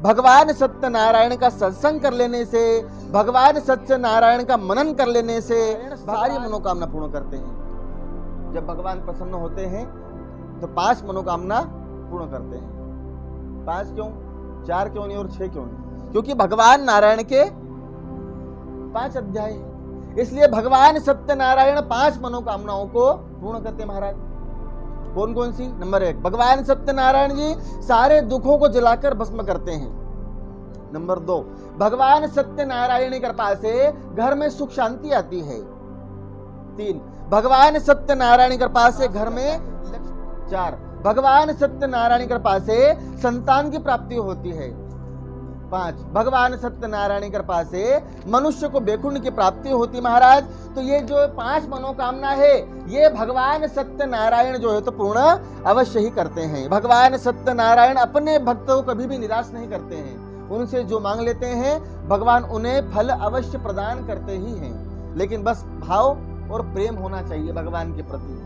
भगवान सत्यनारायण का सत्संग कर लेने से, भगवान सत्यनारायण का मनन कर लेने से सारी मनोकामना पूर्ण करते हैं। जब भगवान प्रसन्न होते हैं तो 5 मनोकामना पूर्ण करते हैं। 5 क्यों, 4 क्यों नहीं और 6 क्यों नहीं? क्योंकि भगवान नारायण के 5 अध्याय हैं, इसलिए भगवान सत्यनारायण 5 मनोकामनाओं को पूर्ण करते हैं महाराज। कौन कौन सी? नंबर 1, भगवान सत्यनारायण जी सारे दुखों को जलाकर भस्म करते हैं। नंबर 2, भगवान सत्यनारायण की कृपा से घर में सुख शांति आती है। 3, भगवान सत्यनारायण की कृपा से घर में 4, भगवान सत्यनारायण की कृपा से संतान की प्राप्ति होती है। 5, भगवान सत्यनारायण की कृपा से मनुष्य को वैकुंठ की प्राप्ति होती महाराज। तो ये जो 5 मनोकामना है, ये भगवान सत्यनारायण जो है तो पूर्ण अवश्य ही करते हैं। भगवान सत्यनारायण अपने भक्तों को कभी भी निराश नहीं करते हैं। उनसे जो मांग लेते हैं भगवान उन्हें फल अवश्य प्रदान करते ही हैं, लेकिन बस भाव और प्रेम होना चाहिए भगवान के प्रति।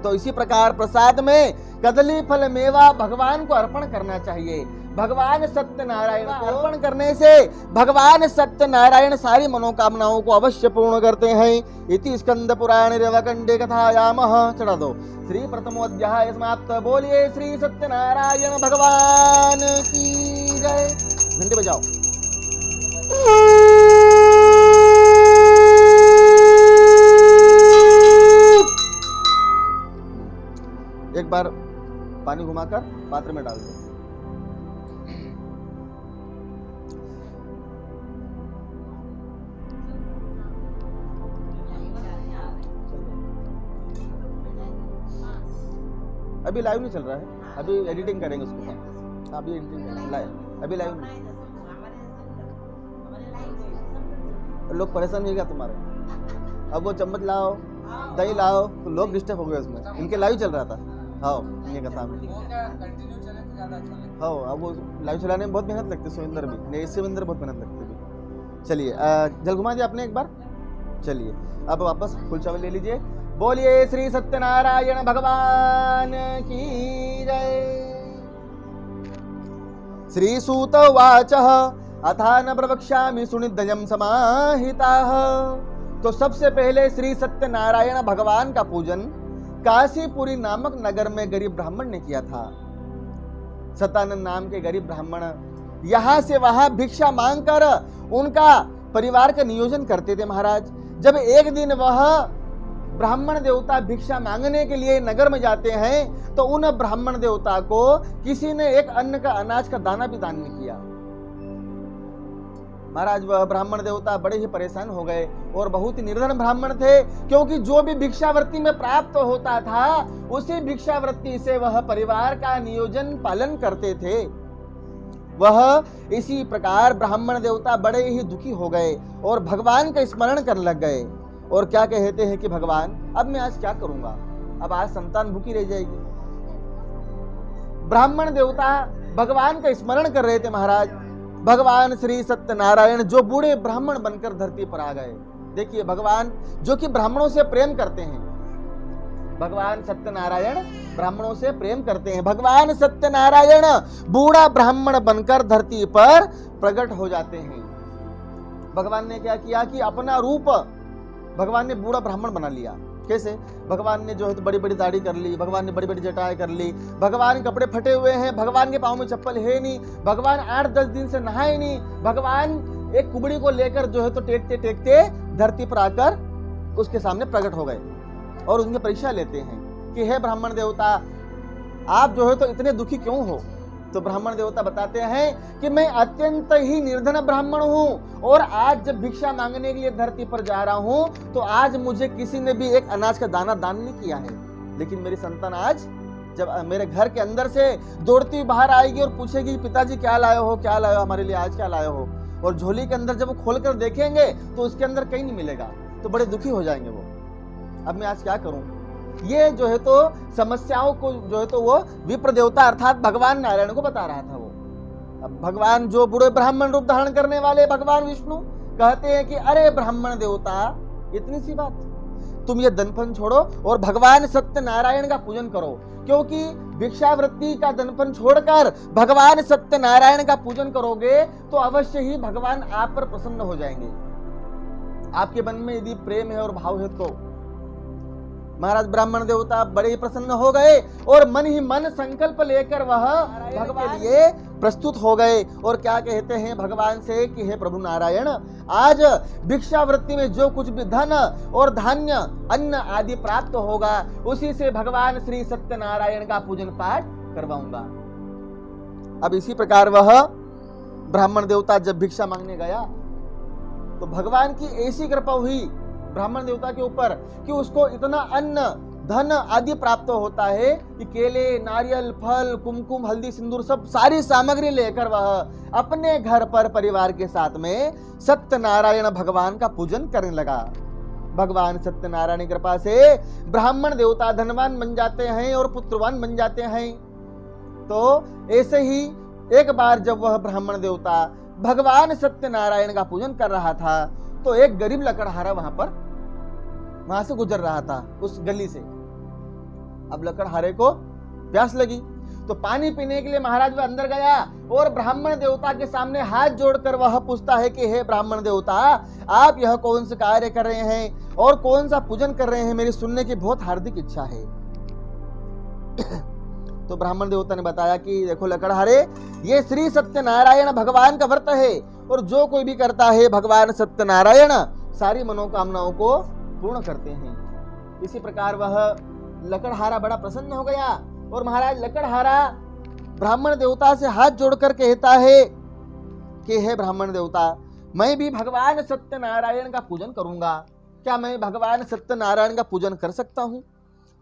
तो इसी प्रकार प्रसाद में कदली फल मेवा भगवान को अर्पण करना चाहिए। भगवान सत्यनारायण को अर्पण करने से भगवान सत्यनारायण सारी मनोकामनाओं को अवश्य पूर्ण करते हैं। इति स्कंद पुराण रेवकंडे कथायामः। चढ़ा दो। श्री प्रथमो अध्याय समाप्त। बोलिए श्री सत्यनारायण भगवान की जय। घंटे बजाओ। एक बार पानी घुमाकर पात्र में डाल दो। अभी लाइव नहीं चल रहा है, अभी एडिटिंग करेंगे उसको। अभी एडिटिंग करेंगे, अभी लाइव नहीं। लोग परेशान हो गया तुम्हारे। अब वो चम्मच लाओ, दही लाओ, तो लोग डिस्टर्ब हो गए उसमें। इनके लाइव चल रहा था। हाँ, ये कथा हाँ, अब वो लाइव चलाने में बहुत मेहनत लगती है। सुविंदर भी नहीं, सुविंदर बहुत मेहनत लगती है। चलिए जल घुमा दिया आपने एक बार। चलिए अब वापस फुल चावल ले लीजिए। बोलिए श्री सत्यनारायण भगवान की जय। श्री सूत उवाच अथा न प्रवक्ष्यामि सुनिधयं समाहिताः। तो सबसे पहले श्री सत्यनारायण भगवान का पूजन काशीपुरी नामक नगर में गरीब ब्राह्मण ने किया था। सतानंद नाम के गरीब ब्राह्मण यहां से वहां भिक्षा मांगकर उनका परिवार का नियोजन करते थे महाराज। जब एक दिन वह ब्राह्मण देवता भिक्षा मांगने के लिए नगर में जाते हैं तो उन ब्राह्मण देवता को किसी ने एक अन्न का, अनाज का दाना भी दान नहीं किया। महाराज वह ब्राह्मण देवता बड़े ही परेशान हो गए और बहुत ही निर्धन ब्राह्मण थे, क्योंकि जो भी भिक्षावृत्ति में प्राप्त होता था उसी भिक्षावृत्ति से वह परिवार का नियोजन पालन करते थे। वह इसी प्रकार ब्राह्मण देवता बड़े ही दुखी हो गए और भगवान का स्मरण करने लग गए और क्या कहते हैं कि भगवान अब मैं आज क्या करूंगा, अब आज संतान भूखी रह जाएगी। ब्राह्मण देवता भगवान का स्मरण कर रहे थे महाराज। भगवान श्री सत्यनारायण जो बूढ़े ब्राह्मण बनकर धरती पर आ गए। देखिए भगवान जो कि ब्राह्मणों से प्रेम करते हैं, भगवान सत्यनारायण ब्राह्मणों से प्रेम करते हैं। भगवान सत्यनारायण बूढ़ा ब्राह्मण बनकर धरती पर प्रकट हो जाते हैं। भगवान ने क्या किया कि अपना रूप भगवान ने बूढ़ा ब्राह्मण बना लिया। कैसे? भगवान ने जो है तो बड़ी बड़ी दाढ़ी कर ली, भगवान ने बड़ी बड़ी जटाएं कर ली, भगवान के कपड़े फटे हुए हैं, भगवान के पाँव में चप्पल है नहीं, भगवान 8-10 दिन से नहाए नहीं, भगवान एक कुबड़ी को लेकर जो है तो टेकते टेकते धरती पर आकर उसके सामने प्रकट हो गए और उनकी परीक्षा लेते हैं कि हे ब्राह्मण देवता आप जो है तो इतने दुखी क्यों हो। तो ब्राह्मण देवता बताते हैं कि मैं अत्यंत ही निर्धन ब्राह्मण हूं और आज जब भिक्षा मांगने के लिए धरती पर जा रहा हूं तो आज मुझे किसी ने भी एक अनाज का दाना दान नहीं किया है, लेकिन मेरी संतान आज जब मेरे घर के अंदर से दौड़ती हुई बाहर आएगी और पूछेगी पिताजी क्या लाए हो, क्या लाए हो हमारे लिए, आज क्या लाए हो, और झोली के अंदर जब वो खोलकर देखेंगे तो उसके अंदर कहीं नहीं मिलेगा, तो बड़े दुखी हो जाएंगे वो। अब मैं आज क्या करूं? ये जो है तो समस्याओं को जो है तो वो विप्र देवता अर्थात भगवान नारायण को बता रहा था वो। अब भगवान जो बूढ़े ब्राह्मण रूप धारण करने वाले भगवान विष्णु कहते हैं कि अरे ब्राह्मण देवता, इतनी सी बात, तुम ये दनपन छोड़ो और भगवान सत्यनारायण का पूजन करो, क्योंकि भिक्षावृत्ति का दनपन छोड़कर भगवान सत्यनारायण का पूजन करोगे तो अवश्य ही भगवान आप पर प्रसन्न हो जाएंगे। आपके मन में यदि प्रेम है और भाव है तो। महाराज ब्राह्मण देवता बड़े ही प्रसन्न हो गए और मन ही मन संकल्प लेकर वह भगवान के लिए प्रस्तुत हो गए और क्या कहते हैं भगवान से कि हे प्रभु नारायण, आज भिक्षावृत्ति में जो कुछ भी धन और धान्य अन्न आदि प्राप्त होगा उसी से भगवान श्री सत्यनारायण का पूजन पाठ करवाऊंगा। अब इसी प्रकार वह ब्राह्मण देवता जब भिक्षा मांगने गया तो भगवान की ऐसी कृपा हुई ब्राह्मण देवता के ऊपर कि उसको इतना अन्न धन आदि प्राप्त होता है कि केले, नारियल, फल, कुमकुम, हल्दी, सिंदूर सब सारी सामग्री लेकर वह अपने घर पर परिवार के साथ में सत्यनारायण भगवान का पूजन करने लगा। भगवान सत्यनारायण की कृपा से ब्राह्मण देवता धनवान बन जाते हैं और पुत्रवान बन जाते हैं। तो ऐसे ही एक बार जब वह ब्राह्मण देवता भगवान सत्यनारायण का पूजन कर रहा था तो एक गरीब लकड़हारा वहां से गुजर रहा था उस गली से। अब लकड़हारे को प्यास लगी तो पानी पीने के लिए महाराज वह अंदर गया और ब्राह्मण देवता के सामने हाथ जोड़कर वह पूछता है कि हे ब्राह्मण देवता, आप यह कौन सा कार्य कर रहे हैं और कौन सा पूजन कर रहे हैं, मेरी सुनने की बहुत हार्दिक इच्छा है। तो ब्राह्मण देवता ने बताया कि देखो लकड़हारे, ये श्री सत्यनारायण भगवान का व्रत है और जो कोई भी करता है भगवान सत्यनारायण सारी मनोकामनाओं को पूर्ण करते हैं। इसी प्रकार वह लकड़हारा बड़ा प्रसन्न हो गया और महाराज लकड़हारा ब्राह्मण देवता से हाथ जोड़कर कहता है कि हे ब्राह्मण देवता, मैं भी भगवान सत्यनारायण का पूजन करूंगा, क्या मैं भगवान सत्यनारायण का पूजन कर सकता हूं?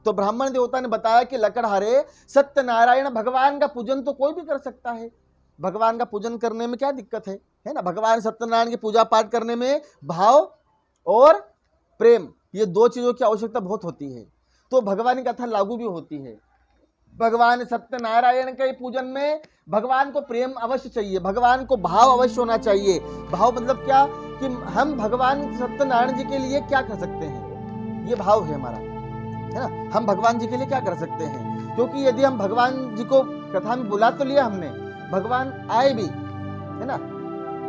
तो ब्राह्मण देवता ने बताया कि लकड़हारे, सत्यनारायण भगवान का पूजन तो कोई भी कर सकता है, भगवान का पूजन करने में क्या दिक्कत है ना। भगवान सत्यनारायण की पूजा पाठ करने में भाव और प्रेम, ये दो चीजों की आवश्यकता बहुत होती है, तो भगवान की कथा लागू भी होती है। भगवान सत्यनारायण के पूजन में भगवान को प्रेम अवश्य चाहिए, भगवान को भाव अवश्य होना चाहिए। भाव मतलब क्या कि हम भगवान सत्यनारायण जी के लिए क्या कर सकते हैं, ये भाव है हमारा, है ना। हम भगवान जी के लिए क्या कर सकते हैं, क्योंकि यदि हम भगवान जी को कथा में बुला तो लिया हमने, भगवान आए भी, है ना,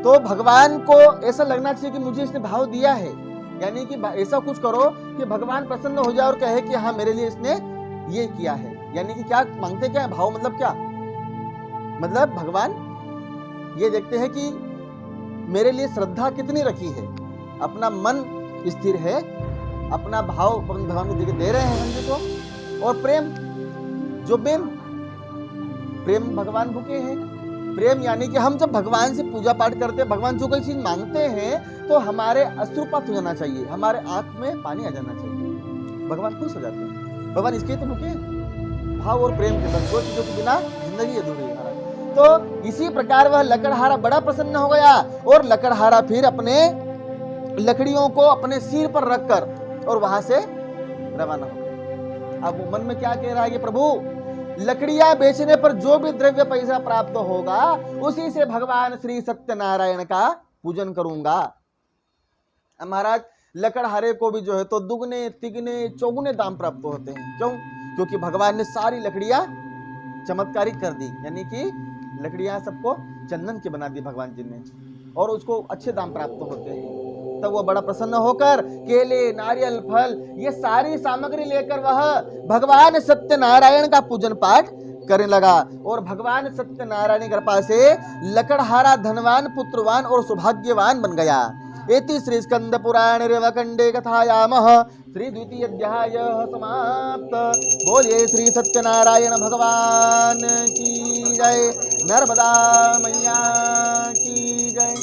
तो भगवान को ऐसा लगना चाहिए कि मुझे इसने भाव दिया है, यानी कि ऐसा कुछ करो कि भगवान प्रसन्न हो जाए और कहे कि हाँ मेरे लिए इसने ये किया है। यानी कि क्या मांगते क्या है, भाव मतलब क्या, मतलब भगवान ये देखते हैं कि मेरे लिए श्रद्धा कितनी रखी है, अपना मन स्थिर है, अपना भाव भगवान को दे रहे हैं हम को, और प्रेम, जो प्रेम भगवान भूखे हैं। प्रेम यानी कि हम जब भगवान से पूजा पाठ करते हैं, भगवान जो कोई चीज मांगते हैं तो हमारे अश्रुपात हो जाना चाहिए, हमारे आंख में पानी आ जाना चाहिए, भगवान खुश हो जाते हैं। भगवान इसके तो भूखे, भाव और प्रेम के बस दो चीजों के बिना जिंदगी अधूरी है। तो इसी प्रकार वह लकड़हारा बड़ा प्रसन्न हो गया और लकड़हारा फिर अपने लकड़ियों को अपने सिर पर रखकर और वहां से रवाना हो गया। अब वो मन में क्या कह रहा है कि प्रभु, लकड़ियां बेचने पर जो भी द्रव्य पैसा प्राप्त होगा उसी से भगवान श्री सत्यनारायण का पूजन करूंगा। महाराज लकड़हारे को भी जो है तो दुगने तिगने चौगुने दाम प्राप्त होते हैं। क्यों? क्योंकि भगवान ने सारी लकड़ियां चमत्कारिक कर दी, यानी कि लकड़ियां सबको चंदन की बना दी भगवान जी ने, और उसको अच्छे दाम प्राप्त होते हैं। तब वह बड़ा प्रसन्न होकर केले, नारियल, फल ये सारी सामग्री लेकर वह भगवान सत्यनारायण का पूजन पाठ करने लगा। और भगवान सत्यनारायण की कृपा से लकड़हारा धनवान, पुत्रवान और सौभाग्यवान बन गया। एति श्री स्कंद पुराण रेवकंडे कथायामः श्री द्वितीय अध्याय समाप्त। बोलिए श्री सत्यनारायण भगवान की जय, नर्मदा मैया की जय।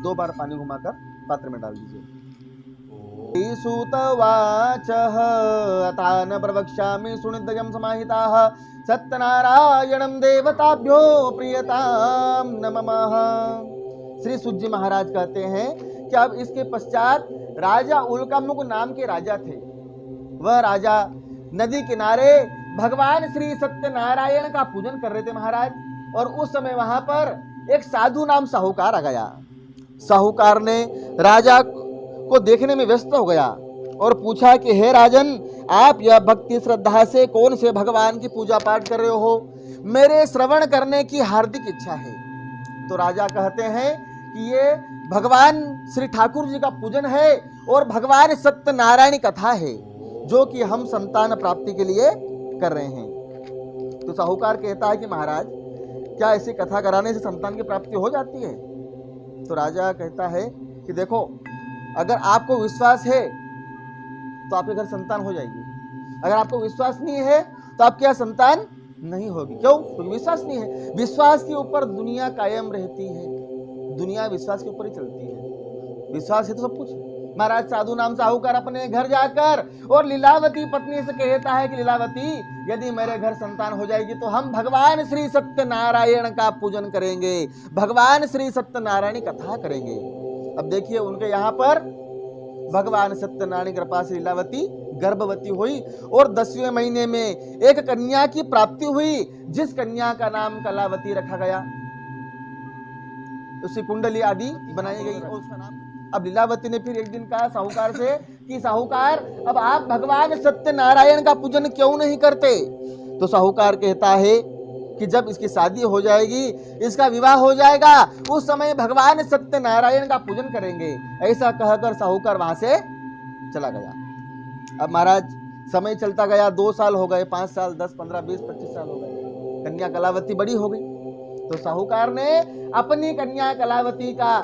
दो बार पानी घुमाकर पात्र में डाल दीजिए। सूतवाचः अतान प्रवक्ष्यामि सुनिद्यं समाहिताः सत्यनारायणं देवताभ्यो प्रियतां नमः। श्री सूत जी महाराज कहते हैं कि अब इसके पश्चात राजा उल्कामुख नाम के राजा थे। वह राजा नदी किनारे भगवान श्री सत्यनारायण का पूजन कर रहे थे महाराज। और उस समय वहां पर एक साधु नाम साहूकार आ गया। साहूकार ने राजा को देखने में व्यस्त हो गया और पूछा कि हे राजन, आप यह भक्ति श्रद्धा से कौन से भगवान की पूजा पाठ कर रहे हो? मेरे श्रवण करने की हार्दिक इच्छा है। तो राजा कहते हैं कि ये भगवान श्री ठाकुर जी का पूजन है और भगवान सत्यनारायण कथा है जो कि हम संतान प्राप्ति के लिए कर रहे हैं। तो साहूकार कहता है कि महाराज, क्या ऐसी कथा कराने से संतान की प्राप्ति हो जाती है? तो राजा कहता है कि देखो, अगर आपको विश्वास है तो आपके घर संतान हो जाएगी। अगर आपको विश्वास नहीं है तो आपके यहाँ संतान नहीं होगी। क्यों? क्योंकि विश्वास नहीं है। विश्वास के ऊपर दुनिया कायम रहती है। दुनिया विश्वास के ऊपर ही चलती है। विश्वास है तो सब कुछ है। महाराज साधु नाम साहूकार अपने घर जाकर और लीलावती पत्नी से कहता है कि लीलावती, यदि मेरे घर संतान हो जाएगी तो हम भगवान श्री सत्यनारायण का पूजन करेंगे, भगवान श्री सत्यनारायण की कथा करेंगे। अब देखिए, उनके यहाँ पर भगवान सत्यनारायण की कृपा से लीलावती गर्भवती हुई और 10वें महीने में एक कन्या की प्राप्ति हुई, जिस कन्या का नाम कलावती रखा गया। उसकी कुंडली आदि बनाई गई और उसका नाम। अब लीलावती ने फिर एक दिन कहा साहूकार से कि साहूकार, अब आप भगवान सत्यनारायण का पूजन क्यों नहीं करते? तो साहूकार कहता है कि जब इसकी शादी हो जाएगी, इसका विवाह हो जाएगा, उस समय भगवान सत्यनारायण का पूजन करेंगे। ऐसा कहकर साहूकार वहां से चला गया। अब महाराज समय चलता गया, 2 साल हो गए, 5 साल, 10, 15, 20, 25 साल हो गए। कन्या कलावती बड़ी हो गई। तो साहूकार ने अपनी कन्या कलावती का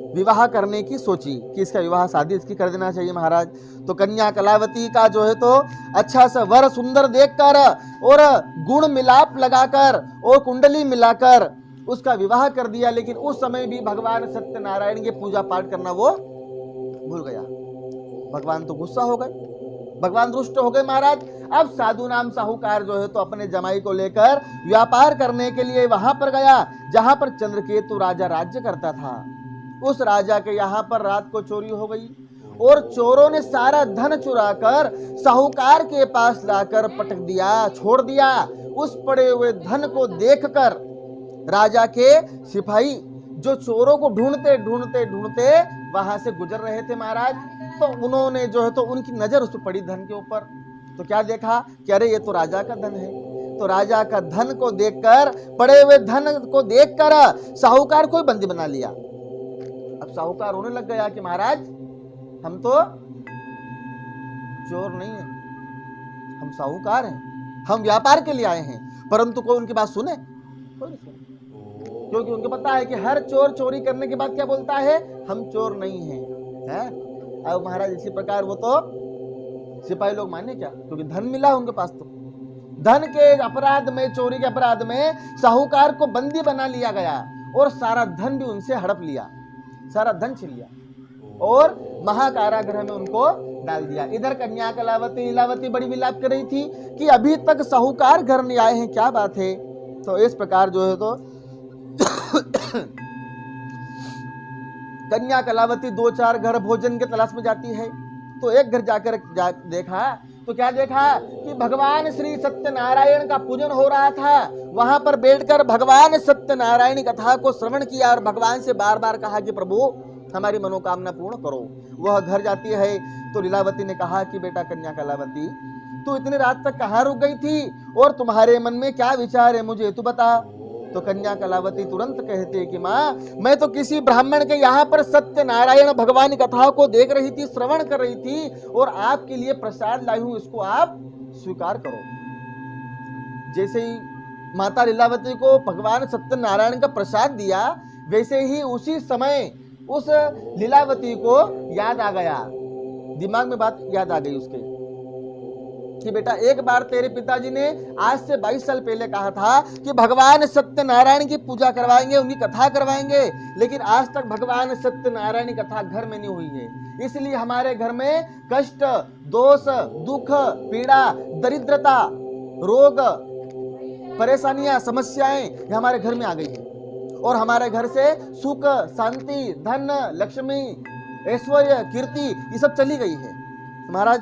विवाह करने की सोची कि इसका विवाह शादी इसकी कर देना चाहिए महाराज। तो कन्या कलावती का जो है तो अच्छा सा वर सुंदर देखकर और गुण मिलाप लगाकर और कुंडली मिलाकर उसका विवाह कर दिया। लेकिन उस समय भी भगवान सत्यनारायण की पूजा पाठ करना वो भूल गया। भगवान तो गुस्सा हो गए, भगवान रुष्ट हो गए महाराज। अब साधु नाम साहूकार जो है तो अपने जमाई को लेकर व्यापार करने के लिए वहां पर गया जहां पर चंद्रकेतु राजा राज्य करता था। उस राजा के यहाँ पर रात को चोरी हो गई और चोरों ने सारा धन चुराकर साहूकार के पास लाकर पटक दिया, छोड़ दिया। उस पड़े हुए धन को देखकर राजा के सिपाही जो चोरों को ढूंढते ढूंढते ढूंढते वहां से गुजर रहे थे महाराज, तो उन्होंने जो है तो उनकी नजर उस पर पड़ी धन के ऊपर। तो क्या देखा कि अरे ये तो राजा का धन है। तो राजा का धन को देखकर, पड़े हुए धन को देखकर साहूकार को बंदी बना लिया। अब साहूकार रोने लग गया कि महाराज, हम तो चोर नहीं हैं, हम साहूकार हैं, हम व्यापार के लिए आए हैं। परंतु कोई उनकी बात सुने? कोई नहीं सुने, क्योंकि उनको पता है कि हर चोर चोरी करने के बाद क्या बोलता है, हम चोर नहीं हैं। अब महाराज इसी प्रकार वो तो सिपाही लोग माने क्या, क्योंकि धन मिला उनके पास। तो धन के अपराध में, चोरी के अपराध में साहूकार को बंदी बना लिया गया और सारा धन भी उनसे हड़प लिया, सारा धन छीन लिया और महाकारागृह में उनको डाल दिया। इधर कन्या कलावती लीलावती बड़ी विलाप कर रही थी कि अभी तक साहूकार घर नहीं आए हैं, क्या बात है। तो इस प्रकार जो है तो कन्या कलावती 2-4 घर भोजन के तलाश में जाती है। तो एक घर जाकर देखा तो क्या देखा कि भगवान श्री सत्यनारायण का पूजन हो रहा था। वहां पर बैठकर भगवान सत्यनारायण कथा को श्रवण किया और भगवान से बार बार कहा कि प्रभु हमारी मनोकामना पूर्ण करो। वह घर जाती है तो लीलावती ने कहा कि बेटा कन्या कलावती, तू इतनी रात तक कहाँ रुक गई थी और तुम्हारे मन में क्या विचार है, मुझे तू बता। तो कन्या कलावती तुरंत कहती है कि माँ, मैं तो किसी ब्राह्मण के यहाँ पर सत्यनारायण भगवान की कथा को देख रही थी, श्रवण कर रही थी और आपके लिए प्रसाद लाई हूं, इसको आप स्वीकार करो। जैसे ही माता लीलावती को भगवान सत्यनारायण का प्रसाद दिया, वैसे ही उसी समय उस लीलावती को याद आ गया, दिमाग में बात याद आ गई उसके कि बेटा एक बार तेरे पिताजी ने आज से 22 साल पहले कहा था कि भगवान सत्यनारायण की पूजा करवाएंगे, उनकी कथा करवाएंगे, लेकिन आज तक भगवान सत्यनारायण की कथा घर में नहीं हुई है। इसलिए हमारे घर में कष्ट, दोष, दुख, पीड़ा, दरिद्रता, रोग, परेशानियां, समस्याएं ये हमारे घर में आ गई है और हमारे घर से सुख, शांति, धन, लक्ष्मी, ऐश्वर्य, कीर्ति ये सब चली गई है। महाराज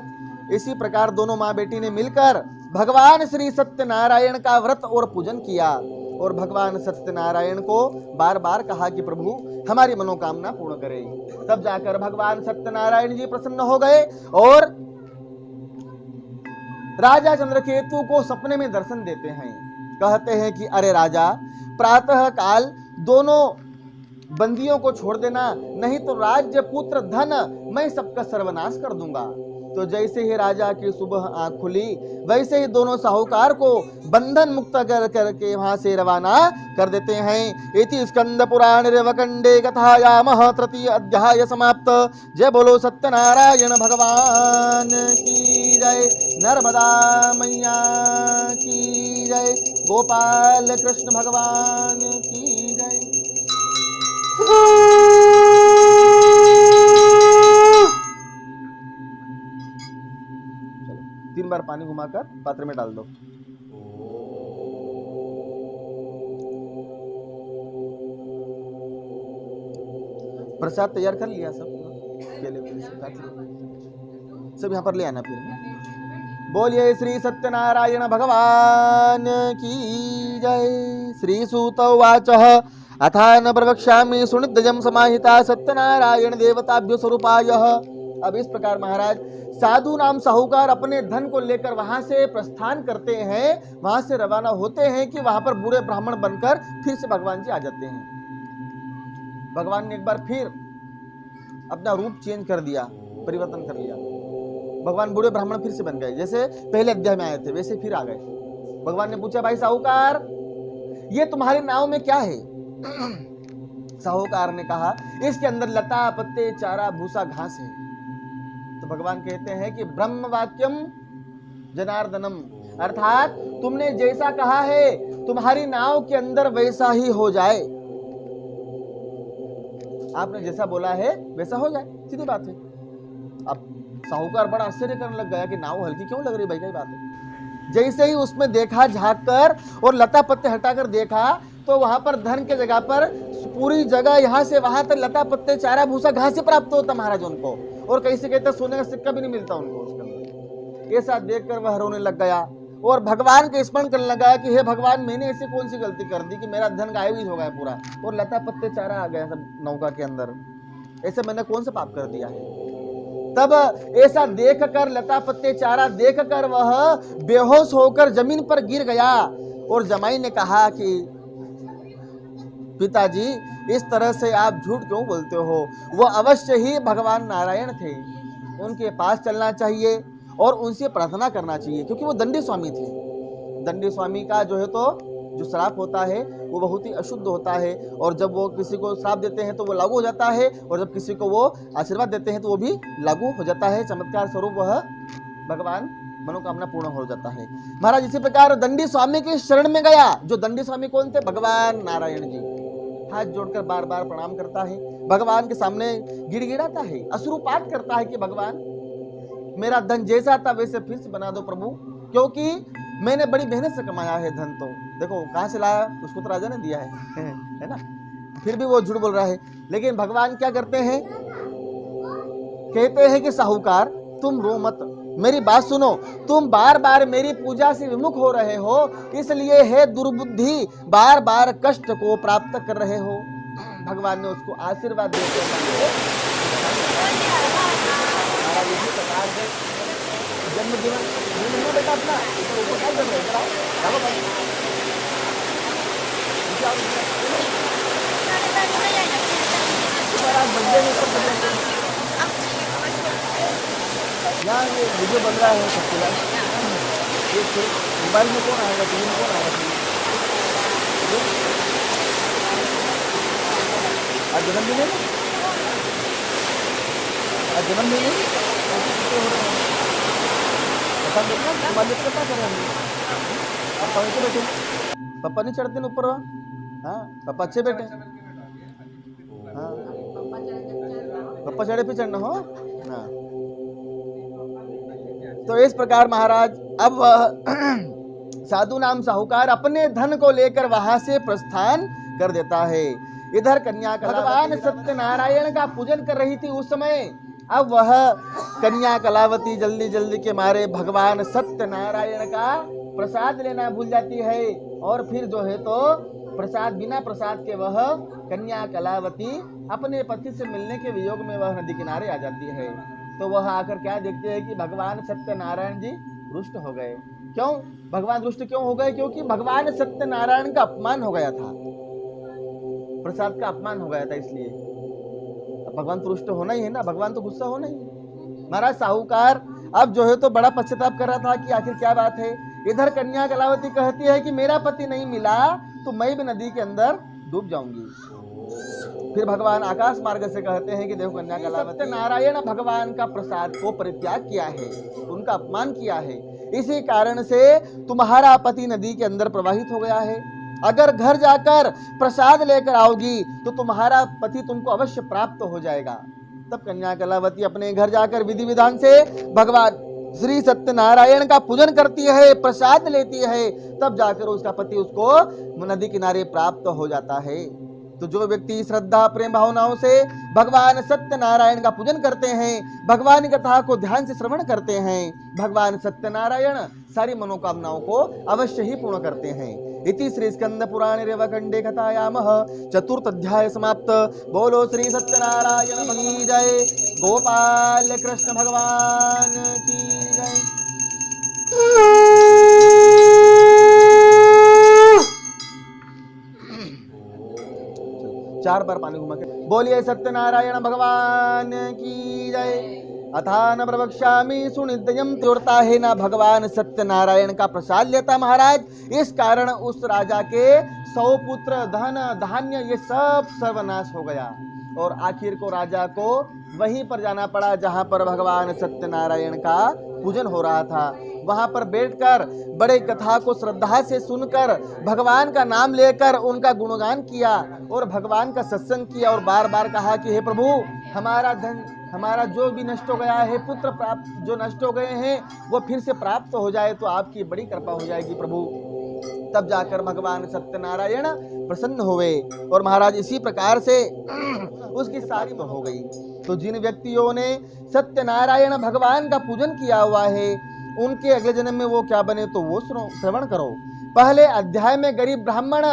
इसी प्रकार दोनों माँ बेटी ने मिलकर भगवान श्री सत्यनारायण का व्रत और पूजन किया और भगवान सत्यनारायण को बार बार कहा कि प्रभु हमारी मनोकामना पूर्ण करें। तब जाकर भगवान सत्यनारायण जी प्रसन्न हो गए और राजा चंद्रकेतु को सपने में दर्शन देते हैं। कहते हैं कि अरे राजा, प्रातः काल दोनों बंदियों को छोड़ देना, नहीं तो राज्य, पुत्र, धन मैं सबका सर्वनाश कर दूंगा। तो जैसे ही राजा की सुबह आंख खुली वैसे ही दोनों साहूकार को बंधन मुक्त करके वहां से रवाना कर देते हैं। इति स्कंद पुराण रेवकंडे कथायामः तृतीय अध्याय समाप्त। जय बोलो सत्यनारायण भगवान की जय, नर्मदा मैया की जय, गोपाल कृष्ण भगवान की जय। तीन बार पानी घुमाकर पात्र में डाल दो। प्रसाद तैयार कर लिया सब, केले वेले सब काट लिया, सब यहाँ पर ले आना। फिर बोलिए श्री सत्यनारायण भगवान की जय। श्री सूत उवाच अथान प्रवक्ष्यामि सुनिद्यजं समाहिता सत्यनारायण देवताभ्यो स्वरूपायः। अब इस प्रकार महाराज साधु नाम साहूकार अपने धन को लेकर वहां से प्रस्थान करते हैं, वहां से रवाना होते हैं कि वहां पर बूढ़े ब्राह्मण बनकर फिर से भगवान जी आ जाते हैं। भगवान ने एक बार फिर अपना रूप चेंज कर दिया, परिवर्तन कर लिया। भगवान बूढ़े ब्राह्मण फिर से बन गए, जैसे पहले अध्याय में आए थे वैसे फिर आ गए। भगवान ने पूछा, भाई साहूकार ये तुम्हारे नाव में क्या है? साहूकार ने कहा, इसके अंदर लता, पत्ते, चारा, भूसा, घास है। तो भगवान कहते हैं कि ब्रह्म वाक्यम जनार्दनम, अर्थात तुमने जैसा कहा है तुम्हारी नाव के अंदर वैसा ही हो जाए। आपने जैसा बोला है वैसा हो जाए, सीधी बात है। अब साहूकार बड़ा आश्चर्य करने लग गया कि नाव हल्की क्यों लग रही भाई, क्या बात है। जैसे ही उसमें देखा झांक कर और लता पत्ते हटाकर देखा तो वहां पर धन के जगह पर पूरी जगह यहाँ से वहां तक लता पत्ते, चारा, भूसा, घास से प्राप्त होता महाराज उनको, और कैसे कहते सोने का सिक्का भी नहीं मिलता उनको उसके अंदर। ये सब देखकर वह रोने लग गया और भगवान के स्मरण करने लगा कि हे भगवान, मैंने ऐसी कौन सी गलती कर दी कि मेरा धन गायब ही हो गया पूरा और लता पत्ते चारा आ गया सब नौका के अंदर। ऐसे मैंने कौन सा पाप कर दिया है? तब ऐसा देखकर, लता पत्ते चारा देखकर वह बेहोश होकर जमीन पर गिर गया और जमाई ने कहा कि पिताजी इस तरह से आप झूठ क्यों बोलते हो? वो अवश्य ही भगवान नारायण थे, उनके पास चलना चाहिए और उनसे प्रार्थना करना चाहिए, क्योंकि वो दंडी स्वामी थे। दंडी स्वामी का जो है तो जो श्राप होता है वो बहुत ही अशुद्ध होता है, और जब वो किसी को श्राप देते हैं तो वो लागू हो जाता है, और जब किसी को वो आशीर्वाद देते हैं तो वो भी लागू हो जाता है। चमत्कार स्वरूप वह भगवान मनोकामना पूर्ण हो जाता है। महाराज इसी प्रकार दंडी स्वामी के शरण में गया। जो दंडी स्वामी कौन थे? भगवान नारायण जी। हाथ जोड़कर बार बार प्रणाम करता है, भगवान के सामने गिड़गिड़ाता है, अश्रुपात करता है कि भगवान मेरा धन जैसा था वैसे फिर से बना दो प्रभु, क्योंकि मैंने बड़ी मेहनत से कमाया है धन। तो देखो कहां से लाया, उसको तो राजा ने दिया है ना। फिर भी वो झूठ बोल रहा है। लेकिन भगवान क्या करते हैं? कहते हैं कि साहूकार तुम रो मत, मेरी बात सुनो, तुम बार बार मेरी पूजा से विमुख हो रहे हो, इसलिए है दुर्बुद्धि बार बार कष्ट को प्राप्त कर रहे हो। भगवान ने उसको आशीर्वाद देते जन्म जीवन बेटा अपना यहाँ ये वीडियो बन रहा है सबके लिए। ये मोबाइल में कौन आएगा, टीवी में कौन आएगा? आज जन्मदिन है, आज जन्मदिन है। क्या करें हम? पापा नीचे बैठे, पापा नहीं चढ़ते ना ऊपर। हाँ पापा अच्छे बैठे। हाँ पापा चढ़े पे चढ़ना हो। हाँ तो इस प्रकार महाराज अब साधु नाम साहूकार अपने धन को लेकर वहां से प्रस्थान कर देता है। इधर कन्या भगवान सत्यनारायण का पूजन कर रही थी उस समय। अब वह कन्या कलावती जल्दी जल्दी के मारे भगवान सत्यनारायण का प्रसाद लेना भूल जाती है और फिर जो है तो प्रसाद बिना प्रसाद के वह कन्या कलावती अपने पति से मिलने के वियोग में वह नदी किनारे आ जाती है। तो वह आकर क्या देखते हैं कि भगवान सत्यनारायण जी रुष्ट हो गए। क्यों भगवान रुष्ट क्यों हो गए? क्योंकि भगवान सत्यनारायण का अपमान हो गया था, प्रसाद का अपमान हो गया था, इसलिए। भगवान तो रुष्ट होना ही है ना, भगवान तो गुस्सा होना ही है। महाराज साहूकार अब जो है तो बड़ा पश्चाताप कर रहा था कि आखिर क्या बात है। इधर कन्या कलावती कहती है कि मेरा पति नहीं मिला तो मैं भी नदी के अंदर डूब जाऊंगी। फिर भगवान आकाश मार्ग से कहते हैं कि देखो कन्या कलावती, सत्यनारायण भगवान का प्रसाद को परित्याग किया है, उनका अपमान किया है, इसी कारण से तुम्हारा पति नदी के अंदर प्रवाहित हो गया है। अगर घर जाकर प्रसाद लेकर आओगी तो तुम्हारा पति तुमको अवश्य प्राप्त हो जाएगा। तब कन्या कलावती अपने घर जाकर विधि विधान से भगवान श्री सत्यनारायण का पूजन करती है, प्रसाद लेती है, तब जाकर उसका पति उसको नदी किनारे प्राप्त हो जाता है। तो जो व्यक्ति श्रद्धा प्रेम भावनाओं से भगवान सत्यनारायण का पूजन करते हैं, भगवान की कथा को ध्यान से श्रवण करते हैं, भगवान सत्यनारायण सारी मनोकामनाओं को अवश्य ही पूर्ण करते हैं। इति श्री स्कंद पुराणे रेवखंडे कथायामः चतुर्थ अध्याय समाप्त। बोलो श्री सत्यनारायण की जय, गोपाल कृष्ण भगवान की जय। 4 बार पानी घुमा के बोलिए सत्यनारायण भगवान की जय। अथा न प्रवक्ष्यामि सुनित्यं त्योरता है ना भगवान सत्यनारायण का प्रसाद लेता महाराज। इस कारण उस राजा के 100 पुत्र धन धान्य ये सब सर्वनाश हो गया और आखिर को राजा को वहीं पर जाना पड़ा जहां पर भगवान सत्यनारायण का पूजन हो रहा था। वहां पर बैठकर बड़े कथा को श्रद्धा से सुनकर भगवान का नाम लेकर उनका गुणगान किया और भगवान का सत्संग किया और बार बार कहा कि हे प्रभु हमारा धन हमारा जो भी नष्ट हो गया है, पुत्र प्राप्त जो नष्ट हो गए हैं वो फिर से प्राप्त हो जाए तो आपकी बड़ी कृपा हो जाएगी प्रभु। तब जाकर भगवान सत्यनारायण प्रसन्न हुए और महाराज इसी प्रकार से उसकी सारी तो हो गई। तो जिन व्यक्तियों ने सत्यनारायण भगवान का पूजन किया हुआ है उनके अगले जन्म में वो क्या बने तो वो श्रवण करो। पहले अध्याय में गरीब ब्राह्मण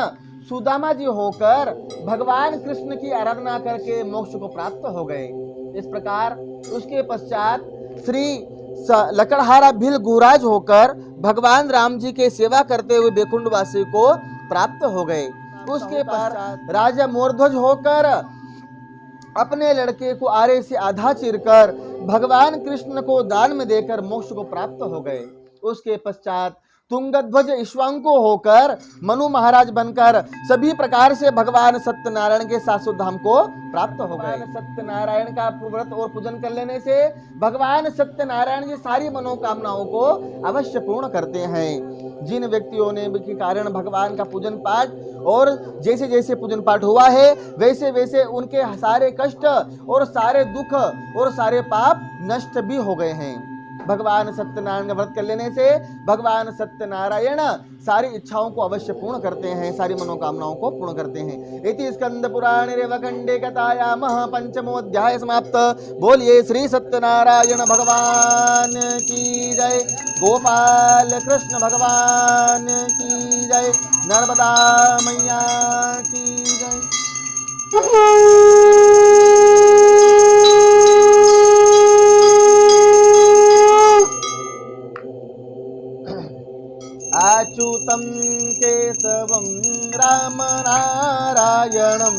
सुदामा जी होकर भगवान कृष्ण की आराधना करके मोक्ष को प्राप्त हो गए। इस प्रकार उसके पश्चात श्री लकड़हारा भिल गुराज होकर भगवान राम जी के सेवा करते हुए बैकुंठवासी को प्राप्त हो गए। उसके पश्चात राजा मोरध्वज होकर अपने लड़के को आरे से आधा चीरकर भगवान कृष्ण को दान में देकर मोक्ष को प्राप्त हो गए। उसके पश्चात तुंगध्वज ईश्वांको होकर मनु महाराज बनकर सभी प्रकार से भगवान सत्यनारायण के शाश्वत धाम को प्राप्त हो गए। सत्यनारायण का व्रत और पूजन कर लेने से भगवान सत्यनारायण जी सारी मनोकामनाओं को अवश्य पूर्ण करते हैं। जिन व्यक्तियों ने के कारण भगवान का पूजन पाठ और जैसे जैसे पूजन पाठ हुआ है वैसे वैसे उनके सारे कष्ट और सारे दुख और सारे पाप नष्ट भी हो गए हैं। भगवान सत्यनारायण का व्रत कर लेने से भगवान सत्यनारायण सारी इच्छाओं को अवश्य पूर्ण करते हैं, सारी मनोकामनाओं को पूर्ण करते हैं। इति स्कंद पुराणे रेवखंडे कथायामः पंचमो अध्याय समाप्त। बोलिए श्री सत्यनारायण भगवान की जय, गोपाल कृष्ण भगवान की जय, नर्मदा मैया की जय। अच्युतं केशवं राम नारायणं,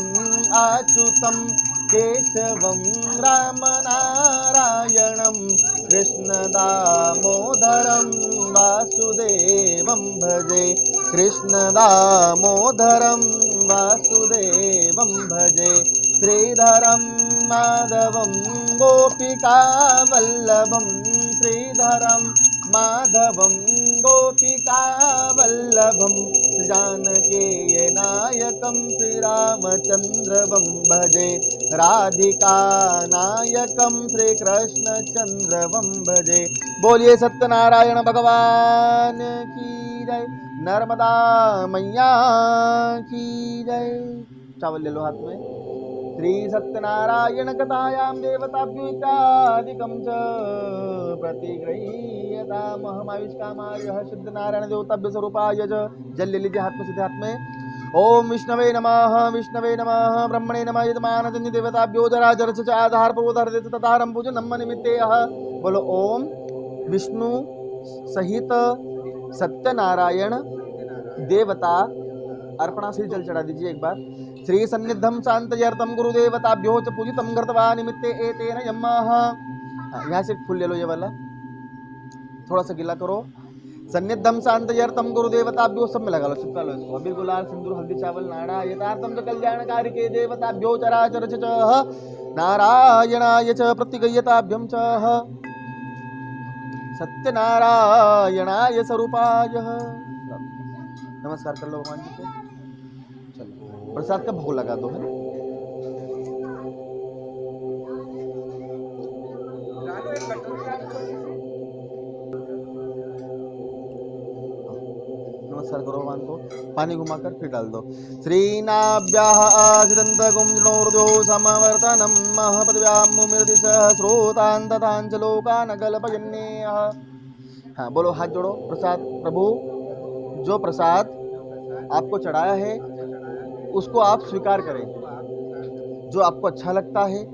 अच्युतं केशवं राम नारायणं, कृष्ण दामोदरं वासुदेवं भजे, कृष्ण दामोदरं वासुदेवं भजे, श्रीधरं माधवं गोपिका वल्लभं, श्रीधरं माधवं गोपिकावल्लभं जानकीनायकं श्रीरामचन्द्रं भजे राधिका नायकं श्रीकृष्णचन्द्रं भजे। बोलिए सत्यनारायण भगवान की जय, नर्मदा मैया की जय। चावल ले लो हाथ में। श्री सत्यनारायण कथायां देवताभ्यो इत्यादिकं च प्रतिगृह्यतामहमाविष्कामार्यः सिद्धनारायण देवताभ्य स्वरूपाय च। जल ले लीजिए हाथ में, सीधे हाथ में। ओम विष्णवे नमः, विष्णवे नमः, ब्रह्मणे नमः। यजमानजन्य देवताभ्यो जराजर च आधार पूर्वधर ततारं पूजनं निमित्तेयः। बोलो ओम विष्णु सहित सत्यनारायण देवता अर्पणाशील जल चढ़ा दीजिए एक बार। श्री सन्निधम शांतयर्थम गुरुदेवताभ्यो च पूजितम घृतवा निमित्ते एतेन यम्मः। यहाँ से फूल ले लो, ये वाला थोड़ा सा गीला करो। सन्निधम शांतयर्थम गुरुदेवताभ्यो, सब में लगा लो, चिपका लो इसको। अबीर गुलाल सिंदूर हल्दी चावल नाड़ा यथार्थम च कल्याणकारी के देवताभ्यो चराचर च नारायणाय च प्रतिगय्यताभ्यं च सत्यनारायणाय स्वरूपाय। नमस्कार कर लो भगवान जी को। चलो प्रसाद का भोग लगा दो है। नमस्कार करो भगवान को। पानी घुमाकर फिर डाल दो। श्रीनाभ्याः आसिदन्तगुंजनोर्द्यो समवर्तनं महपदव्यां मुमिर्दिशः स्रोतान् तथांच लोकान् कल्पयन्नेह। हाँ बोलो, हाथ जोड़ो। प्रसाद प्रभु, जो प्रसाद आपको चढ़ाया है उसको आप स्वीकार करें। जो आपको अच्छा लगता है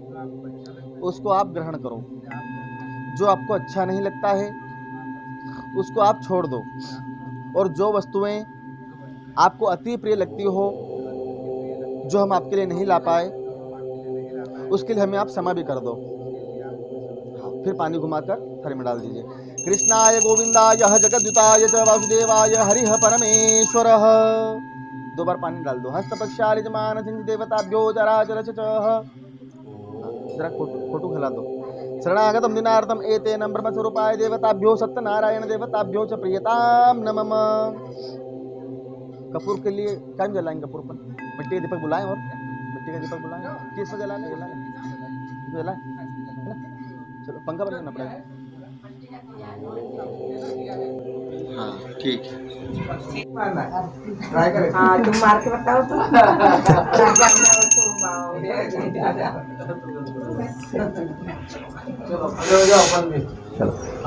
उसको आप ग्रहण करो। जो आपको अच्छा नहीं लगता है उसको आप छोड़ दो। और जो वस्तुएं आपको अति प्रिय लगती हो, जो हम आपके लिए नहीं ला पाए, उसके लिए हमें आप क्षमा भी कर दो। हाँ, फिर पानी घुमाकर थाली में डाल दीजिए। कृष्णाय गोविंदाय जगद्युताय च वासुदेवाय हरिः परमेश्वरः। दो बार पानी डाल दो। हस्तपक्षालिजमान देवताभ्यो चराचर च। जरा फोटो खिला दो। शरणागतम दिनार्थम एतेन ब्रह्मस्वरूपाय देवताभ्यो सत्यनारायण देवताभ्यो च प्रियताम नमः। कपूर के लिए टाइम जलाएंगे। कपूर पर मिट्टी का दीपक बुलाएं, और मिट्टी का दीपक बुलाएं। किस पर जलाएं? जलाएं, चलो पंखा बंद करना पड़ेगा। हाँ ठीक है। हाँ तुम मार के बताओ तो।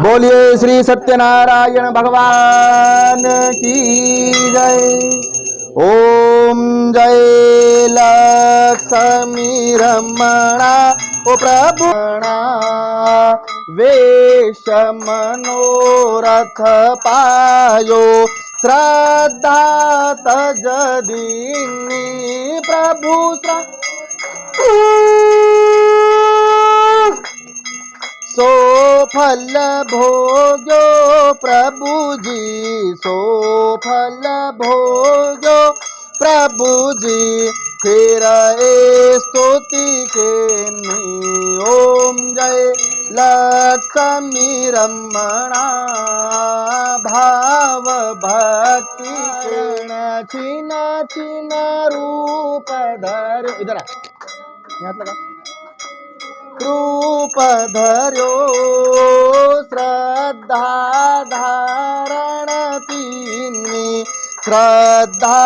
बोलिए श्री सत्यनारायण भगवान की जय। ओम जय लक्ष्मी रमणा ओ प्रभु वेश मनोरथ पायो श्रद्धा तजदीनी प्रभु सो फल भोग्यो प्रभु जी, सो फल भोग्यो प्रभु जी, फिर स्तुति के ओम जय लक्ष्मी रमणा भाव भक्ति छीना छीना रूप धर। इधर आ, यहाँ लगा। रूप धर्यो श्रद्धा धारण तीनी, श्रद्धा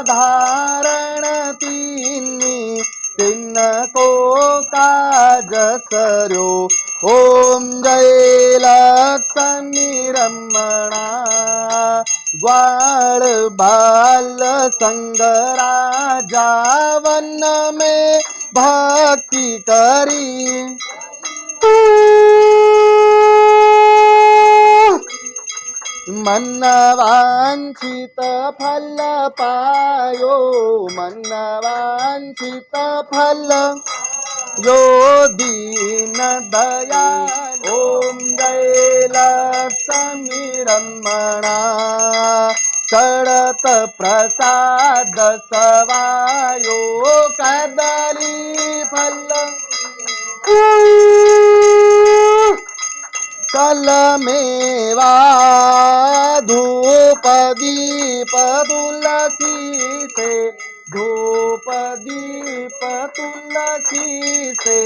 धारण तीनी, तिनको काज सर्यो। ओम जय लक्ष्मी रमणा ग्वाल बाल संगरा जावन में भक्ति करी, मन वांछित फल पायो, मन वांछित फल यो दीन दयाल। ओम जय लक्ष्मी रमणा चढ़त प्रसाद सवायो कदली फल फल मेवा धूप दीप तुलसी से धूप दीप तुलसी से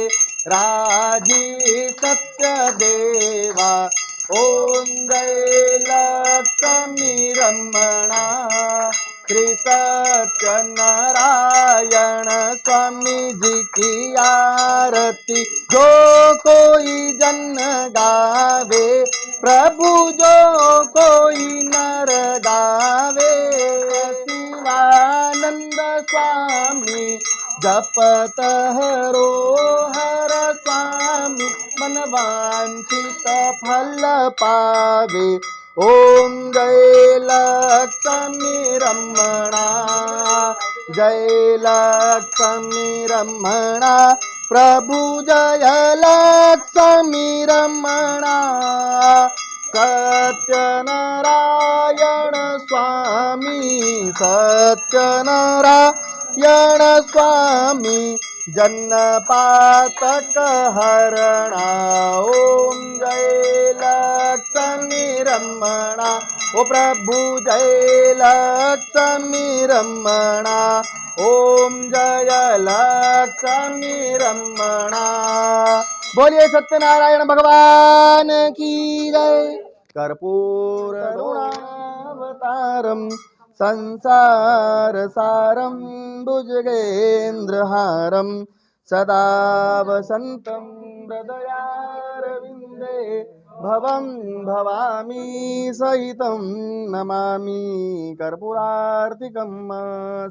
राजी सत्य देवा ओम जय लक्ष्मी रमणा श्री सत्य नारायण स्वामी जी की आरती जो कोई जन गावे प्रभु जो कोई नर गावे शिवानंद स्वामी जपत हरो हर स्वामी मन वांछित फल पावे ओम जय लक्ष्मी रमणा जय लक्ष्मी रमणा प्रभु जय लक्ष्मी रमणा सत्यनारायण स्वामी सत्यनारायण स्वामी जन्नपातक हरणा ओम जय लक्ष्मी रमणा ओ प्रभु जय लक्ष्मी रमणा ओम जय लक्ष्मी रमणा बोलिए सत्यनारायण भगवान की जय कर्पूर अवतारम संसार सारम भुजगेन्द्रहारम सदा वसन्तं हृदयारविन्दे भवं भवामी सहितं नमामि कर्पूरार्तिकं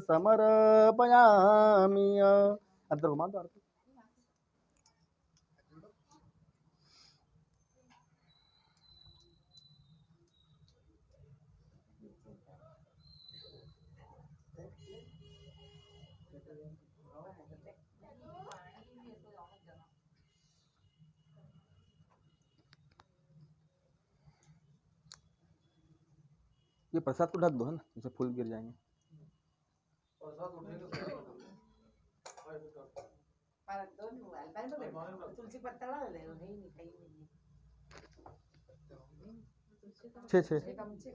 समर्पयामि अंतर्गुमान ये प्रसाद को ढक दो है ना, जैसे फूल गिर जाएंगे। तुलसी पत्ता डाल दे छे छे कम से